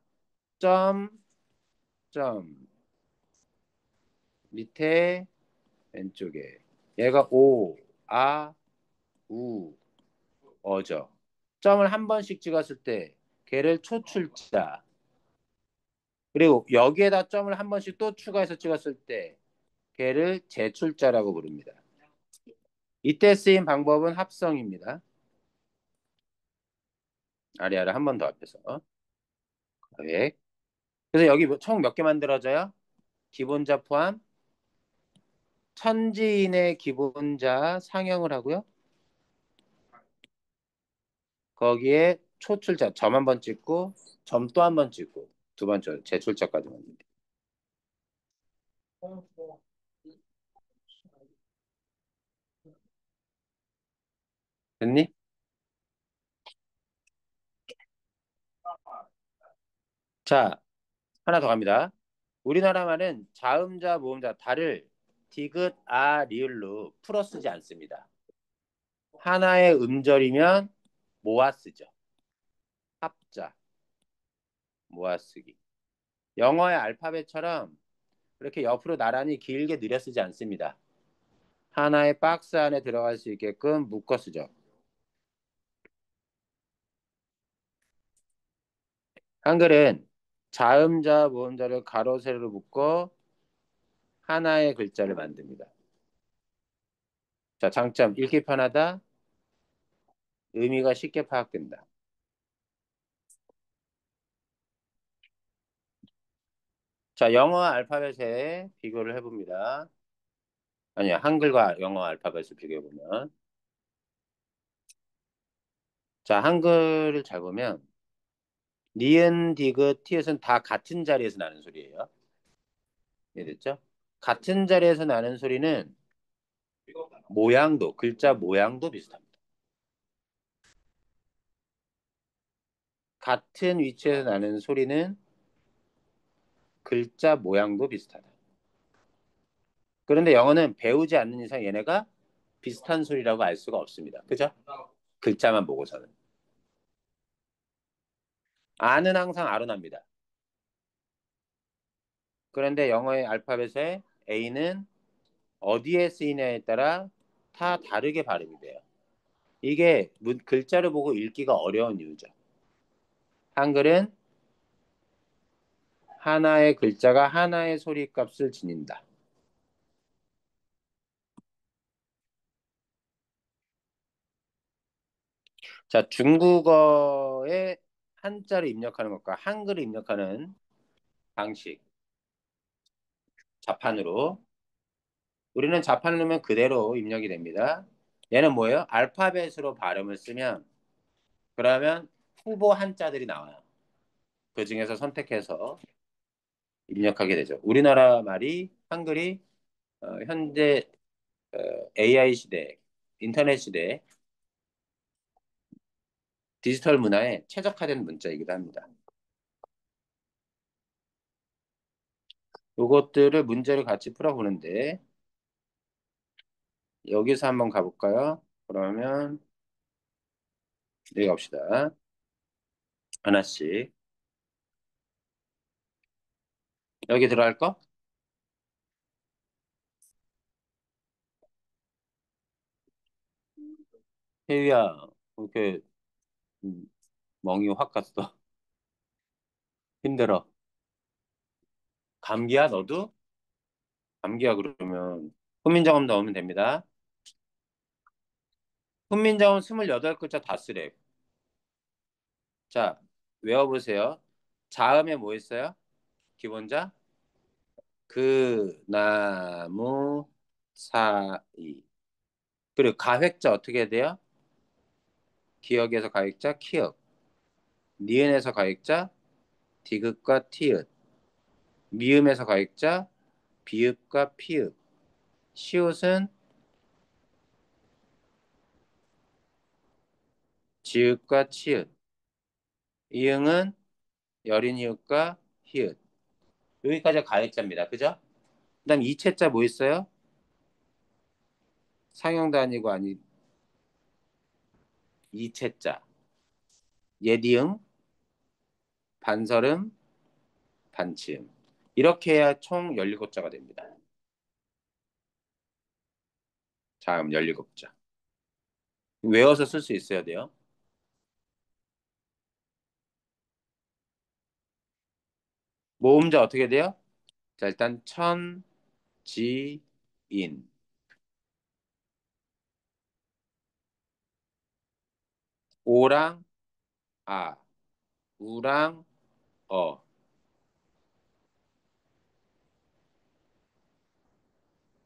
S1: 점, 점 밑에 왼쪽에 얘가 오, 아, 우, 어죠. 점을 한 번씩 찍었을 때 걔를 초출자 그리고 여기에다 점을 한 번씩 또 추가해서 찍었을 때 걔를 재출자라고 부릅니다. 이때 쓰인 방법은 합성입니다. 아래아래 한 번 더 앞에서. 네. 그래서 여기 총 몇 개 만들어져요? 기본자 포함 천지인의 기본자 상형을 하고요. 거기에 초출자 점 한 번 찍고 점 또 한 번 찍고 두 번째 재출자까지 만듭니다. 됐니? 자, 하나 더 갑니다. 우리나라 말은 자음자, 모음자 다를 디귿, 아, 리을로 풀어 쓰지 않습니다. 하나의 음절이면 모아 쓰죠. 합자, 모아 쓰기. 영어의 알파벳처럼 그렇게 옆으로 나란히 길게 늘여 쓰지 않습니다. 하나의 박스 안에 들어갈 수 있게끔 묶어 쓰죠. 한글은 자음자, 모음자를 가로, 세로로 묶어 하나의 글자를 만듭니다. 자, 장점, 읽기 편하다, 의미가 쉽게 파악된다. 자, 영어 알파벳에 비교를 해봅니다. 아니야, 한글과 영어 알파벳을 비교해보면. 자, 한글을 잘 보면, 니은, 디귿, 티읕은 다 같은 자리에서 나는 소리예요. 이해됐죠? 같은 자리에서 나는 소리는 모양도, 글자 모양도 비슷합니다. 같은 위치에서 나는 소리는 글자 모양도 비슷하다. 그런데 영어는 배우지 않는 이상 얘네가 비슷한 소리라고 알 수가 없습니다. 그죠? 글자만 보고서는. 아는 항상 아로 납니다. 그런데 영어의 알파벳에 A는 어디에 쓰이냐에 따라 다 다르게 발음이 돼요. 이게 글자를 보고 읽기가 어려운 이유죠. 한글은 하나의 글자가 하나의 소리 값을 지닌다. 자, 중국어의 한자를 입력하는 것과 한글을 입력하는 방식, 자판으로. 우리는 자판을 넣으면 그대로 입력이 됩니다. 얘는 뭐예요? 알파벳으로 발음을 쓰면 그러면 후보 한자들이 나와요. 그 중에서 선택해서 입력하게 되죠. 우리나라 말이 한글이 현재 AI 시대, 인터넷 시대, 디지털 문화에 최적화된 문자이기도 합니다. 요것들을 문제를 같이 풀어보는데 여기서 한번 가볼까요? 그러면 여기 갑시다. 하나씩. 여기 들어갈 거? 혜유야, 이렇게 음, 멍이 확 갔어. 힘들어. 감기야, 너도? 감기야, 그러면. 훈민정음 넣으면 됩니다. 훈민정음 28글자 다 쓰래. 자, 외워보세요. 자음에 뭐 있어요? 기본자? 그 나무 사이. 그리고 가획자 어떻게 해야 돼요? 기역에서 가획자 키역. 니은에서 가획자 디귿과 티읕. 미음에서 가획자 비읍과 피읍. 시옷은 지읒과 치읒. 이응은 여린 이웃과 히읗. 여기까지가 가액자입니다. 그죠? 그다음 이체자 뭐 있어요? 상형도 아니고 아니 이체자. 예디응, 반설음, 반치음. 이렇게 해야 총 17자가 됩니다. 자음 17자. 외워서 쓸 수 있어야 돼요. 모음자 어떻게 돼요? 자, 일단 천, 지, 인. 오랑 아, 우랑 어.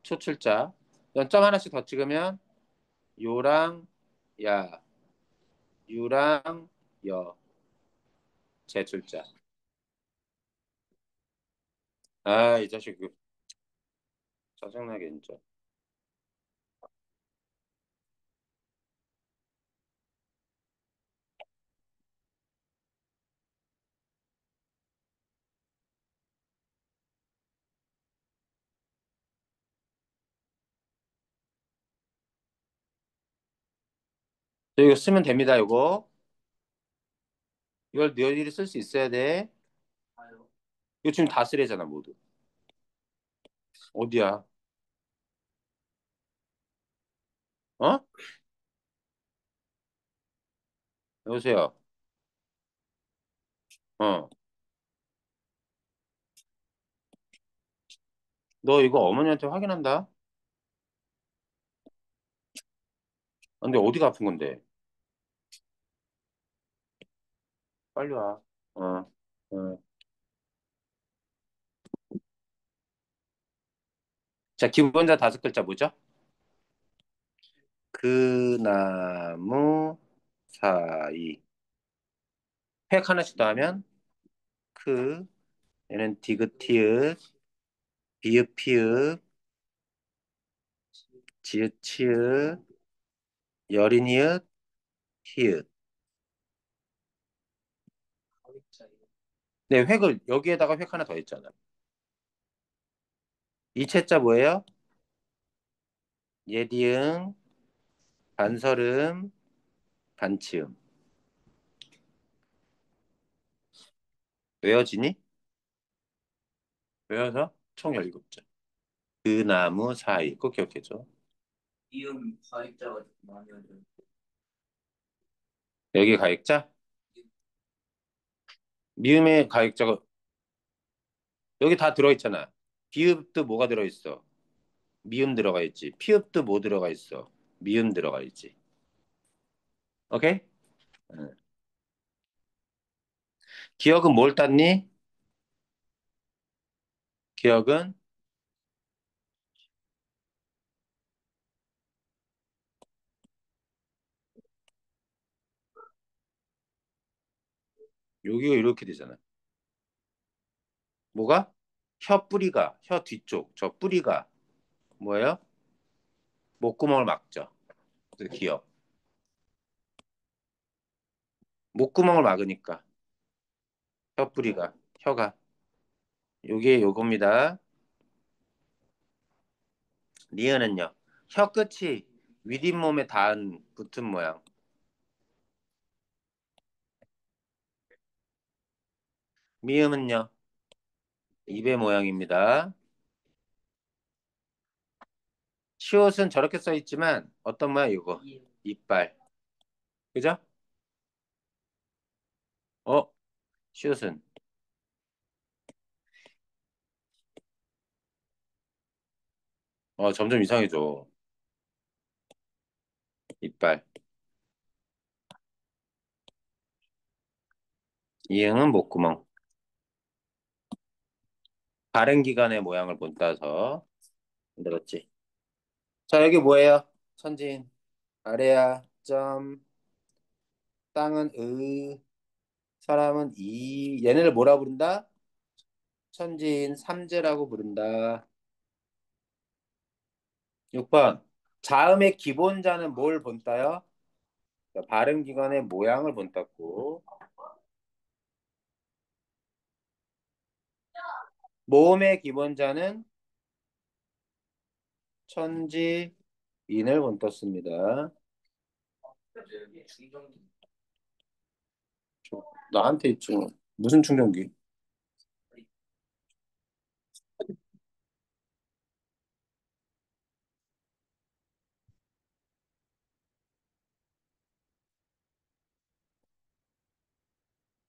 S1: 초출자. 그럼 점 하나씩 더 찍으면 요랑 야, 유랑 여. 제출자. 아, 이 자식 그 짜증나게 진짜. 저 이거 쓰면 됩니다, 이거. 이걸 너희들이 쓸 수 있어야 돼. 이거 지금 다 쓰레잖아, 모두. 어디야? 어? 여보세요. 어. 너 이거 어머니한테 확인한다? 근데 어디가 아픈 건데? 빨리 와. 어. 어. 자, 기본자 5글자 뭐죠? 그 나무 사이. 획 하나씩 더하면 그 얘는 디귿티읕 비읍피읍 지읒치읒 여린이읒 히읗. 네, 획을 여기에다가 획 하나 더 했잖아. 이체자 뭐예요? 예디응, 반설음, 반치음. 외워지니? 외워서 총 17자. 그 나무 사이. 꼭 기억해줘.
S3: 이음 가입자가 많이 하죠.
S1: 여기 가액자? 미음의 가액자가 여기 다 들어있잖아. 비읍도 뭐가 들어있어? 미음 들어가 있지. 피읍도 뭐 들어가 있어? 미음 들어가 있지. 오케이? 응. 기억은 뭘 땄니? 기억은 여기가 이렇게 되잖아. 뭐가? 혀 뿌리가, 혀 뒤쪽, 저 뿌리가 뭐예요? 목구멍을 막죠. 그래서 기억. 목구멍을 막으니까 혀 뿌리가, 혀가. 요게 요겁니다. 리은은요. 혀 끝이 윗잇몸에 닿은 붙은 모양. 미음은요. 입의 모양입니다. 시옷은 저렇게 써 있지만 어떤 모양 이거? 이빨. 그죠? 어? 시옷은 점점 이상해져. 이빨. 이응은 목구멍. 발행 기관의 모양을 못 따서 만들었지. 자, 여기 뭐예요? 천진. 아래야. 점. 땅은 사람은 이. 얘네를 뭐라 부른다? 천진 삼재라고 부른다. 6번. 자음의 기본자는 뭘 본따요? 자, 발음 기관의 모양을 본따고. 모음의 기본자는 천지 인을 본떴습니다. 나한테 있죠. 무슨 충전기?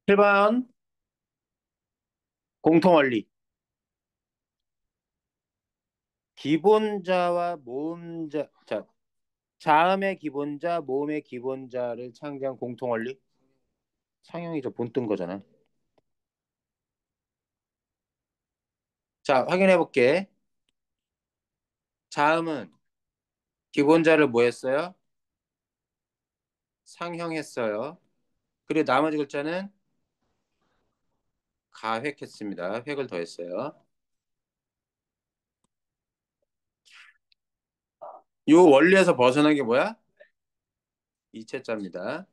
S1: 7번 공통원리. 기본자와 모음자, 자, 자음의 기본자, 모음의 기본자를 창제한 공통원리. 상형이죠. 본뜬 거잖아. 자, 확인해 볼게. 자음은 기본자를 뭐 했어요? 상형했어요. 그리고 나머지 글자는 가획했습니다. 획을 더했어요. 이 원리에서 벗어난 게 뭐야? 이체자입니다.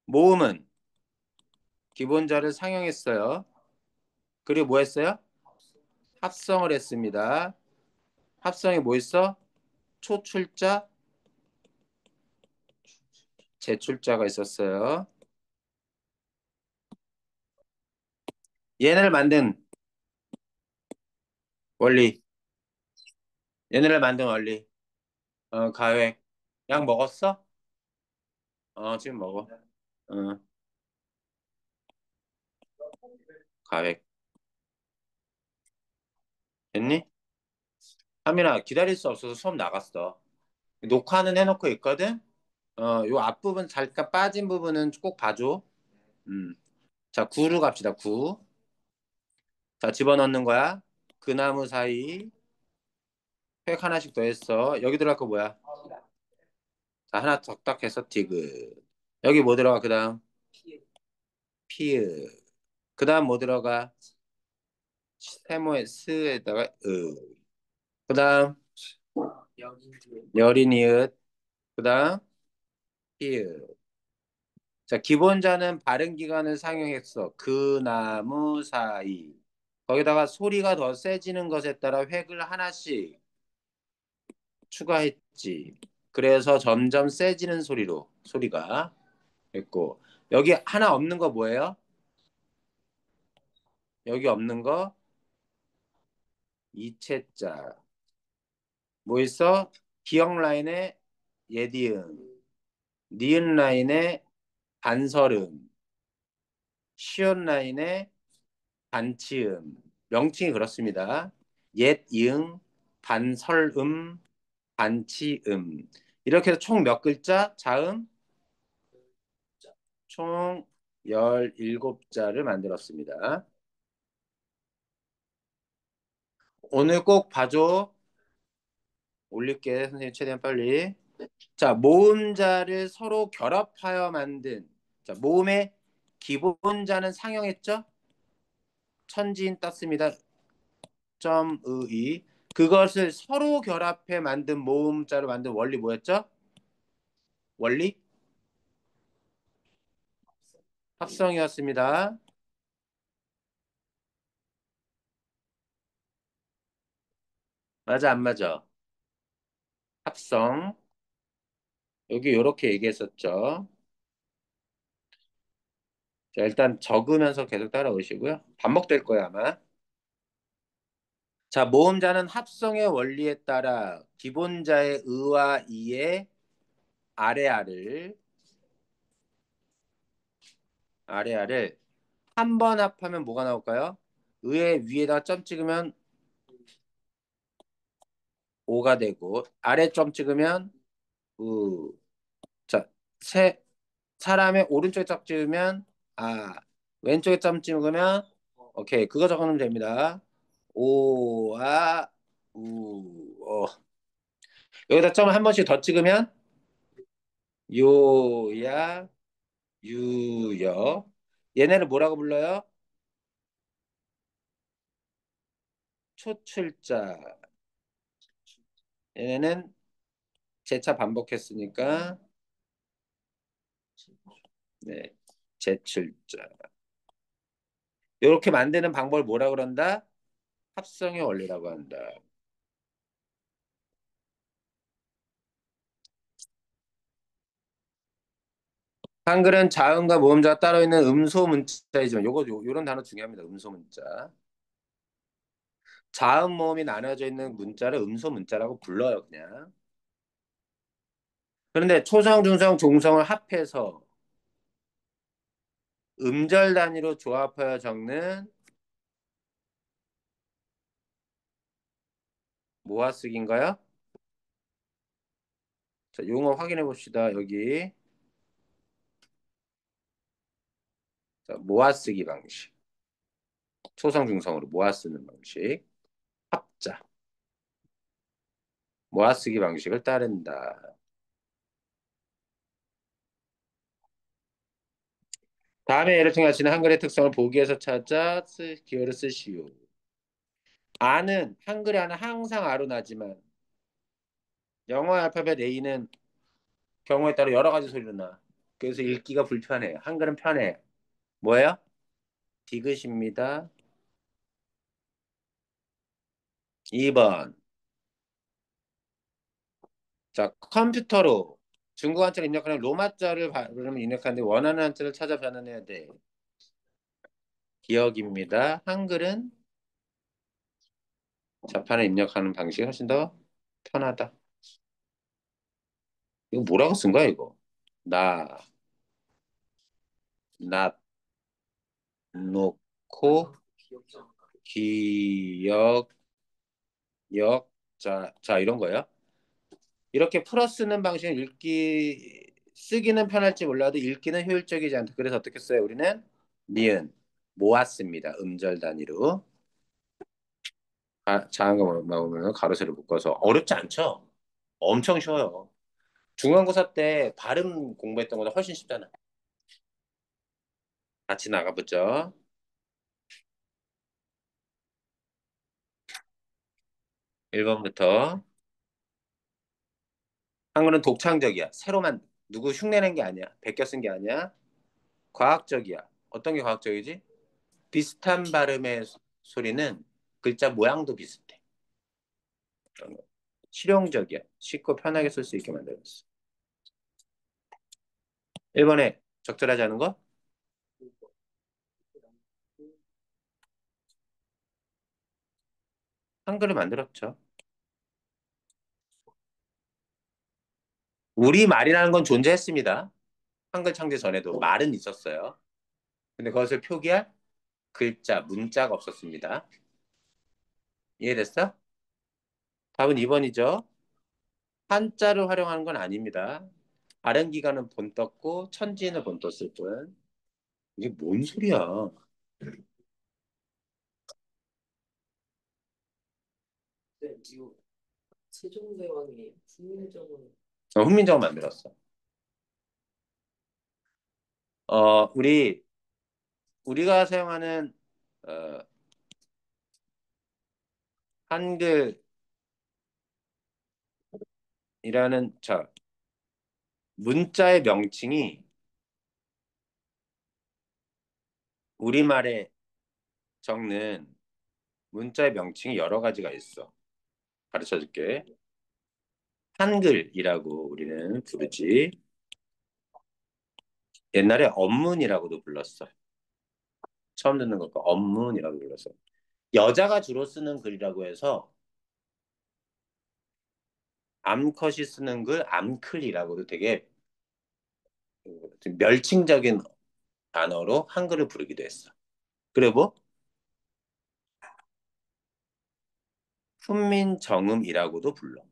S1: 모음은 기본자를 상형했어요. 그리고 뭐 했어요? 합성을 했습니다. 합성에 뭐 있어? 초출자, 제출자가 있었어요. 얘네를 만든 원리. 얘네를 만든 원리. 가획. 약 먹었어? 지금 먹어. 어, 가획. 됐니? 하민아, 기다릴 수 없어서 수업 나갔어. 녹화는 해놓고 있거든? 요 앞부분 잠깐 빠진 부분은 꼭 봐줘. 음. 자, 구로 갑시다. 구. 자, 집어넣는 거야. 그 나무 사이. 획 하나씩 더 했어. 여기 들어갈 거 뭐야? 자, 하나 적당해서 디귿. 여기 뭐 들어가? 그 다음 피읍. 그 다음 뭐 들어가? 세모의 스에다가 으. 그 다음 여린 이읒. 그 다음 피읍. 자, 기본자는 발음 기관을 상용했어. 그 나무 사이. 거기다가 소리가 더 세지는 것에 따라 획을 하나씩 추가했지. 그래서 점점 세지는 소리가 했고. 여기 하나 없는 거 뭐예요? 여기 없는 거 이체자. 뭐 있어? 기역 라인에 예디음, 니은 라인에 반설음, 시옷 라인에 반치음. 명칭이 그렇습니다. 옛 이응, 반설음, 반치음. 이렇게 해서 총 몇 글자? 자음? 총 17자를 만들었습니다. 오늘 꼭 봐줘. 올릴게, 선생님 최대한 빨리. 자, 모음자를 서로 결합하여 만든. 자, 모음의 기본자는 상형했죠? 천지인 땄습니다. 점의. 그것을 서로 결합해 만든 모음자로 만든 원리 뭐였죠? 원리? 합성이었습니다. 맞아, 안 맞아? 합성. 여기 이렇게 얘기했었죠. 자, 일단 적으면서 계속 따라오시고요. 반복될 거예요, 아마. 자, 모음자는 합성의 원리에 따라 기본자의 의와 이의 아래아를 한 번 합하면 뭐가 나올까요? 의의 위에다 점 찍으면 오가 되고 아래 점 찍으면 우. 사람의 오른쪽에 점 찍으면 아, 왼쪽에 점 찍으면 오케이. 그거 적으면 됩니다. 오, 아, 우, 여기다 점을 한 번씩 더 찍으면 요야, 유여. 얘네를 뭐라고 불러요? 초출자. 얘네는 재차 반복했으니까 네, 재출자. 이렇게 만드는 방법을 뭐라고 그런다? 합성의 원리라고 한다. 한글은 자음과 모음자가 따로 있는 음소 문자이지만 요런 단어 중요합니다. 음소 문자. 자음 모음이 나눠져 있는 문자를 음소 문자라고 불러요, 그냥. 그런데 초성, 중성, 종성을 합해서 음절 단위로 조합하여 적는 모아쓰기인가요? 자, 용어 확인해 봅시다. 여기. 자, 모아쓰기 방식. 초성, 중성으로 모아쓰는 방식. 합자. 모아쓰기 방식을 따른다. 다음에 예를 통해 하시는 한글의 특성을 보기에서 찾아 기호를 쓰시오. 아는 한글의 아는 항상 아로 나지만 영어 알파벳 A는 경우에 따라 여러 가지 소리로 나. 그래서 읽기가 불편해요. 한글은 편해. 뭐예요? 디귿입니다. 2번. 자, 컴퓨터로 중국 한자를 입력하는 로마자를 발음을 입력하는데 원하는 한자를 찾아 변환해야 돼. 기억입니다. 한글은 자판을 입력하는 방식이 훨씬 더 편하다. 이거 뭐라고 쓴 거야, 이거? 나, 낫, 놓고, 기억, 자, 이런 거예요. 이렇게 풀어 쓰는 방식은 쓰기는 편할지 몰라도 읽기는 효율적이지 않다. 그래서 어떻게 써요? 우리는 니은, 모았습니다. 음절 단위로. 자음과 나오면 가로세로 묶어서. 어렵지 않죠? 엄청 쉬워요. 중간고사 때 발음 공부했던 것보다 훨씬 쉽잖아. 같이 나가보죠. 1번부터. 한글은 독창적이야. 새로만 누구 흉내낸 게 아니야. 베껴 쓴 게 아니야. 과학적이야. 어떤 게 과학적이지? 비슷한 발음의 소리는 글자 모양도 비슷해. 그런 거. 실용적이야. 쉽고 편하게 쓸 수 있게 만들었어. 1번에 적절하지 않은 거? 한글을 만들었죠. 우리말이라는 건 존재했습니다. 한글 창제 전에도 말은 있었어요. 근데 그것을 표기할 글자, 문자가 없었습니다. 이해됐어? 답은 2번이죠. 한자를 활용하는 건 아닙니다. 발음기가는 본 떴고 천지는 본 떴을 뿐. 이게 뭔 소리야?
S3: 네, 이거 세종대왕이 훈민정음
S1: 훈민정음 만들었어. 우리가 사용하는 어, 한글이라는 문자의 명칭이 우리말에 적는 문자의 명칭이 여러 가지가 있어. 가르쳐 줄게. 한글이라고 우리는 부르지. 옛날에 언문이라고도 불렀어. 처음 듣는 것과 언문이라고 불렀어. 여자가 주로 쓰는 글이라고 해서 암컷이 쓰는 글 암클이라고도 되게 좀 멸칭적인 단어로 한글을 부르기도 했어. 그리고 훈민정음이라고도 불러.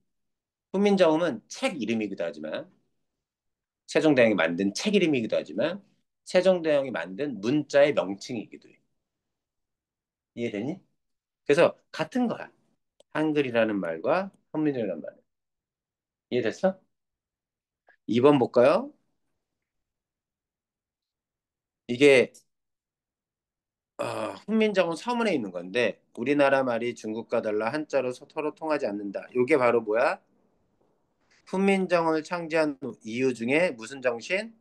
S1: 훈민정음은 책 이름이기도 하지만 세종대왕이 만든 책 이름이기도 하지만 세종대왕이 만든 문자의 명칭이기도 해. 이해되니? 그래서 같은 거야. 한글이라는 말과 훈민정음이라는 말. 이해됐어? 2번 볼까요? 이게 훈민정음 서문에 있는 건데 우리나라 말이 중국과 달라 한자로 서로 통하지 않는다. 이게 바로 뭐야? 훈민정음을 창제한 이유 중에 무슨 정신?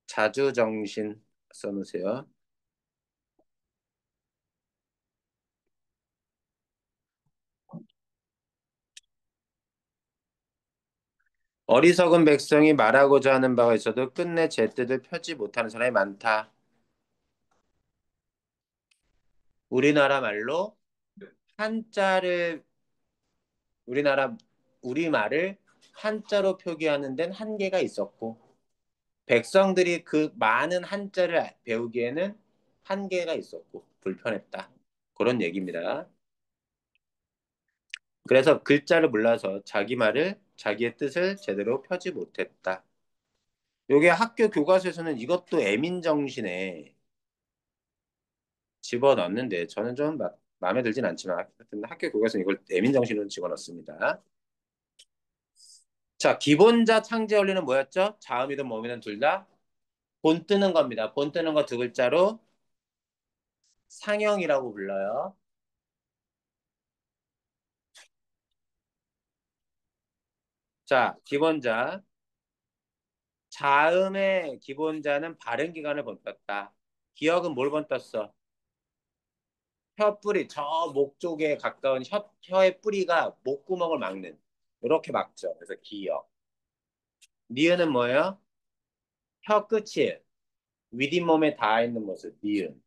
S1: 자주정신 써놓으세요. 어리석은 백성이 말하고자 하는 바가 있어도 끝내 제 뜻을 펴지 못하는 사람이 많다. 우리나라 말로 한자를 우리나라 우리말을 한자로 표기하는 데는 한계가 있었고 백성들이 그 많은 한자를 배우기에는 한계가 있었고 불편했다. 그런 얘기입니다. 그래서 글자를 몰라서 자기 말을 자기의 뜻을 제대로 펴지 못했다. 요게 학교 교과서에서는 이것도 애민정신에 집어넣는데 저는 좀 마음에 들진 않지만 하여튼 학교 교과서는 이걸 애민정신으로 집어넣습니다. 자, 기본자 창제 원리는 뭐였죠? 자음이든 모음이든 둘 다 본 뜨는 겁니다. 본 뜨는 거 두 글자로 상형이라고 불러요. 자, 기본자. 자음의 기본자는 발음 기관을 번떴다. 기억은 뭘 번떴어? 혀 뿌리, 저 목 쪽에 가까운 혀의 뿌리가 목구멍을 막는. 이렇게 막죠. 그래서 기억. 니은은 뭐예요? 혀 끝이 윗잇몸에 닿아 있는 모습. 니은.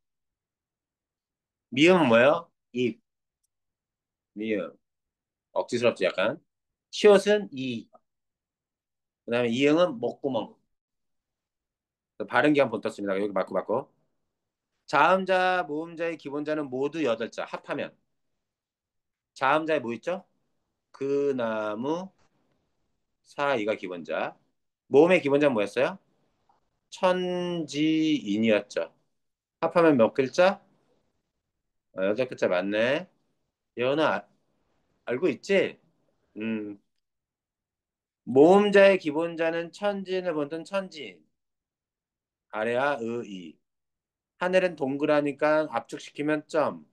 S1: 미음은 뭐예요? 입. 미음. 억지스럽지 약간. 시옷은 이. 그다음에 이응은 목구멍. 발음 기관 번떴습니다. 여기 맞고. 자음자, 모음자의 기본자는 모두 8자 합하면 자음자에 뭐 있죠? 그 나무 사이가 기본자. 모음의 기본자는 뭐였어요? 천지인이었죠. 합하면 몇 글자? 8글자 맞네. 예언은 알고 있지? 음. 모음자의 기본자는 천지인을 본뜬 천지인. 아래와 의이. 하늘은 동그라니까 압축시키면 점.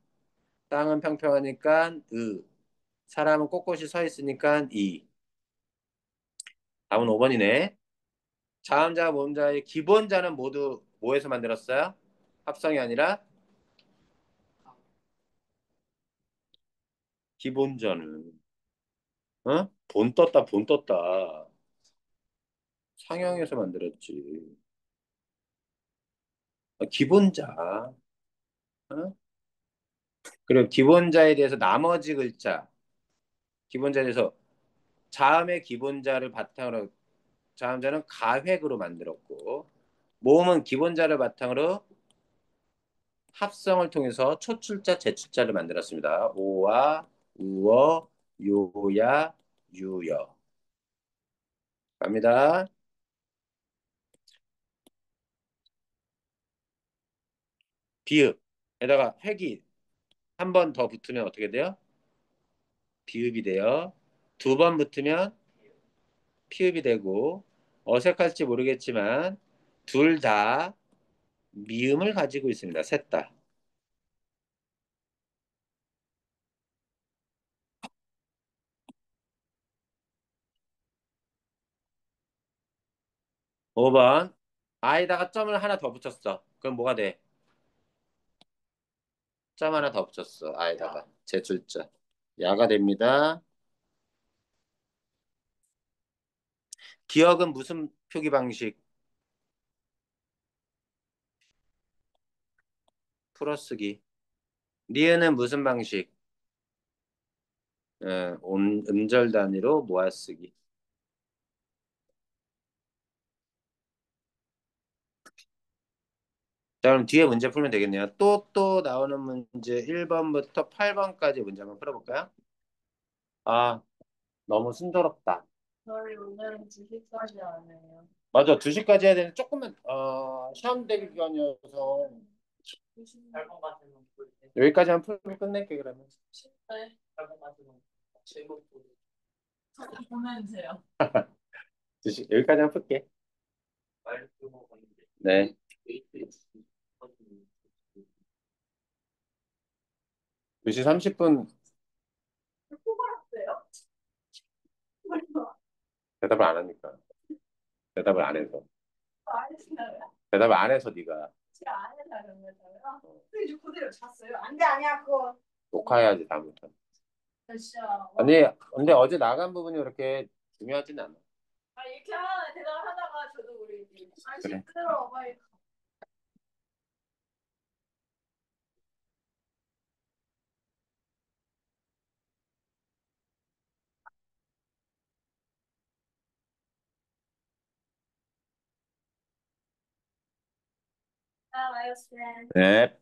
S1: 땅은 평평하니까 의. 사람은 꼿꼿이 서 있으니까 이. 답은 5번이네. 자음자, 모음자의 기본자는 모두 뭐에서 만들었어요? 합성이 아니라 기본자는 본 떴다. 상형에서 만들었지. 기본자. 어? 그리고 기본자에 대해서 나머지 글자. 기본자에 대해서 자음의 기본자를 바탕으로 자음자는 가획으로 만들었고 모음은 기본자를 바탕으로 합성을 통해서 초출자, 제출자를 만들었습니다. 오와 우어, 요야, 유여. 갑니다. 비읍에다가 획이 한 번 더 붙으면 어떻게 돼요? 비읍이 돼요. 두 번 붙으면 피읍이 되고 어색할지 모르겠지만 둘 다 미음을 가지고 있습니다. 셋 다. 5번 아에다가 점을 하나 더 붙였어. 그럼 뭐가 돼? 점 하나 더 붙였어. 아에다가 제출자. 야가 됩니다. 기억은 무슨 표기 방식? 풀어쓰기. 리은은 무슨 방식? 음절 단위로 모아쓰기. 자, 그럼 뒤에 문제 풀면 되겠네요. 또 나오는 문제 1번부터 8번까지 문제 한번 풀어볼까요? 아, 너무 순조롭다.
S4: 저희 오늘은 2시까지 안 해요.
S1: 맞아, 2시까지 해야 되는데 조금만 시험 대기 기간이어서
S3: 8번 같으면 볼 때.
S1: 여기까지만 풀고 끝낼게 그러면.
S4: 네.
S3: 8번 같으면 제목도
S4: 보내주세요.
S1: 여기까지만 풀게.
S3: 말 표고 있는데.
S1: 네.
S3: 웨이트
S1: 2시 30분
S4: 뽑았어요?
S1: 대답을 안 하니까. 대답을 안 해서.
S4: 안 했어요?
S1: 대답을 안 해서 네가
S4: 제가 안 했다 그러면서요?
S5: 근데 저 그대로 잤어요. 안 돼, 아니야, 그거.
S1: 녹화해야지 다음부터.
S4: 진짜.
S1: 아니, 근데 어제 나간 부분이 그렇게 중요하진 않아.
S4: 아 이렇게 하나 대답하다가 저도 우리 이제 안
S1: 그래.
S4: 시끄러워 빨리. 아 마이어스맨.
S1: 네.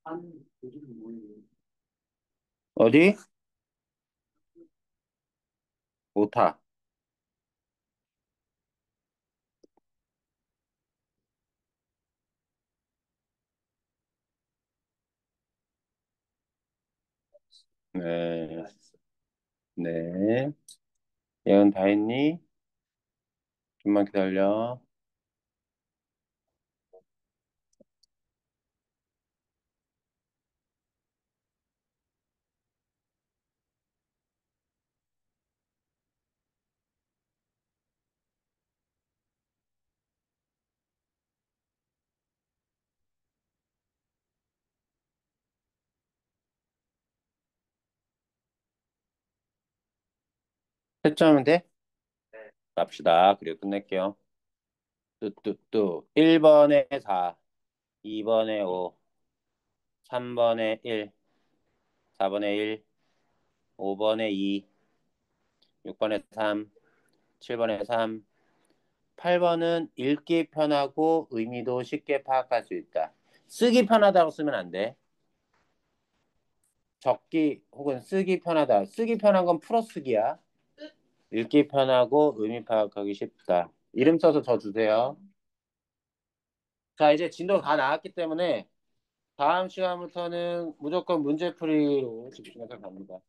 S3: 한 요즘 뭐예요?
S1: 어디? 오타. 네. 네. 예언 다 했니? 좀만 기다려. 채점은 돼?
S3: 네.
S1: 갑시다. 그리고 끝낼게요. 뚜뚜뚜. 1번에 4, 2번에 5, 3번에 1, 4번에 1, 5번에 2, 6번에 3, 7번에 3, 8번은 읽기 편하고 의미도 쉽게 파악할 수 있다. 쓰기 편하다고 쓰면 안 돼. 적기 혹은 쓰기 편하다. 쓰기 편한 건 풀어쓰기야. 읽기 편하고 의미 파악하기 쉽다. 이름 써서 저 주세요. 자, 이제 진도 다 나왔기 때문에 다음 시간부터는 무조건 문제풀이로 집중해서 갑니다.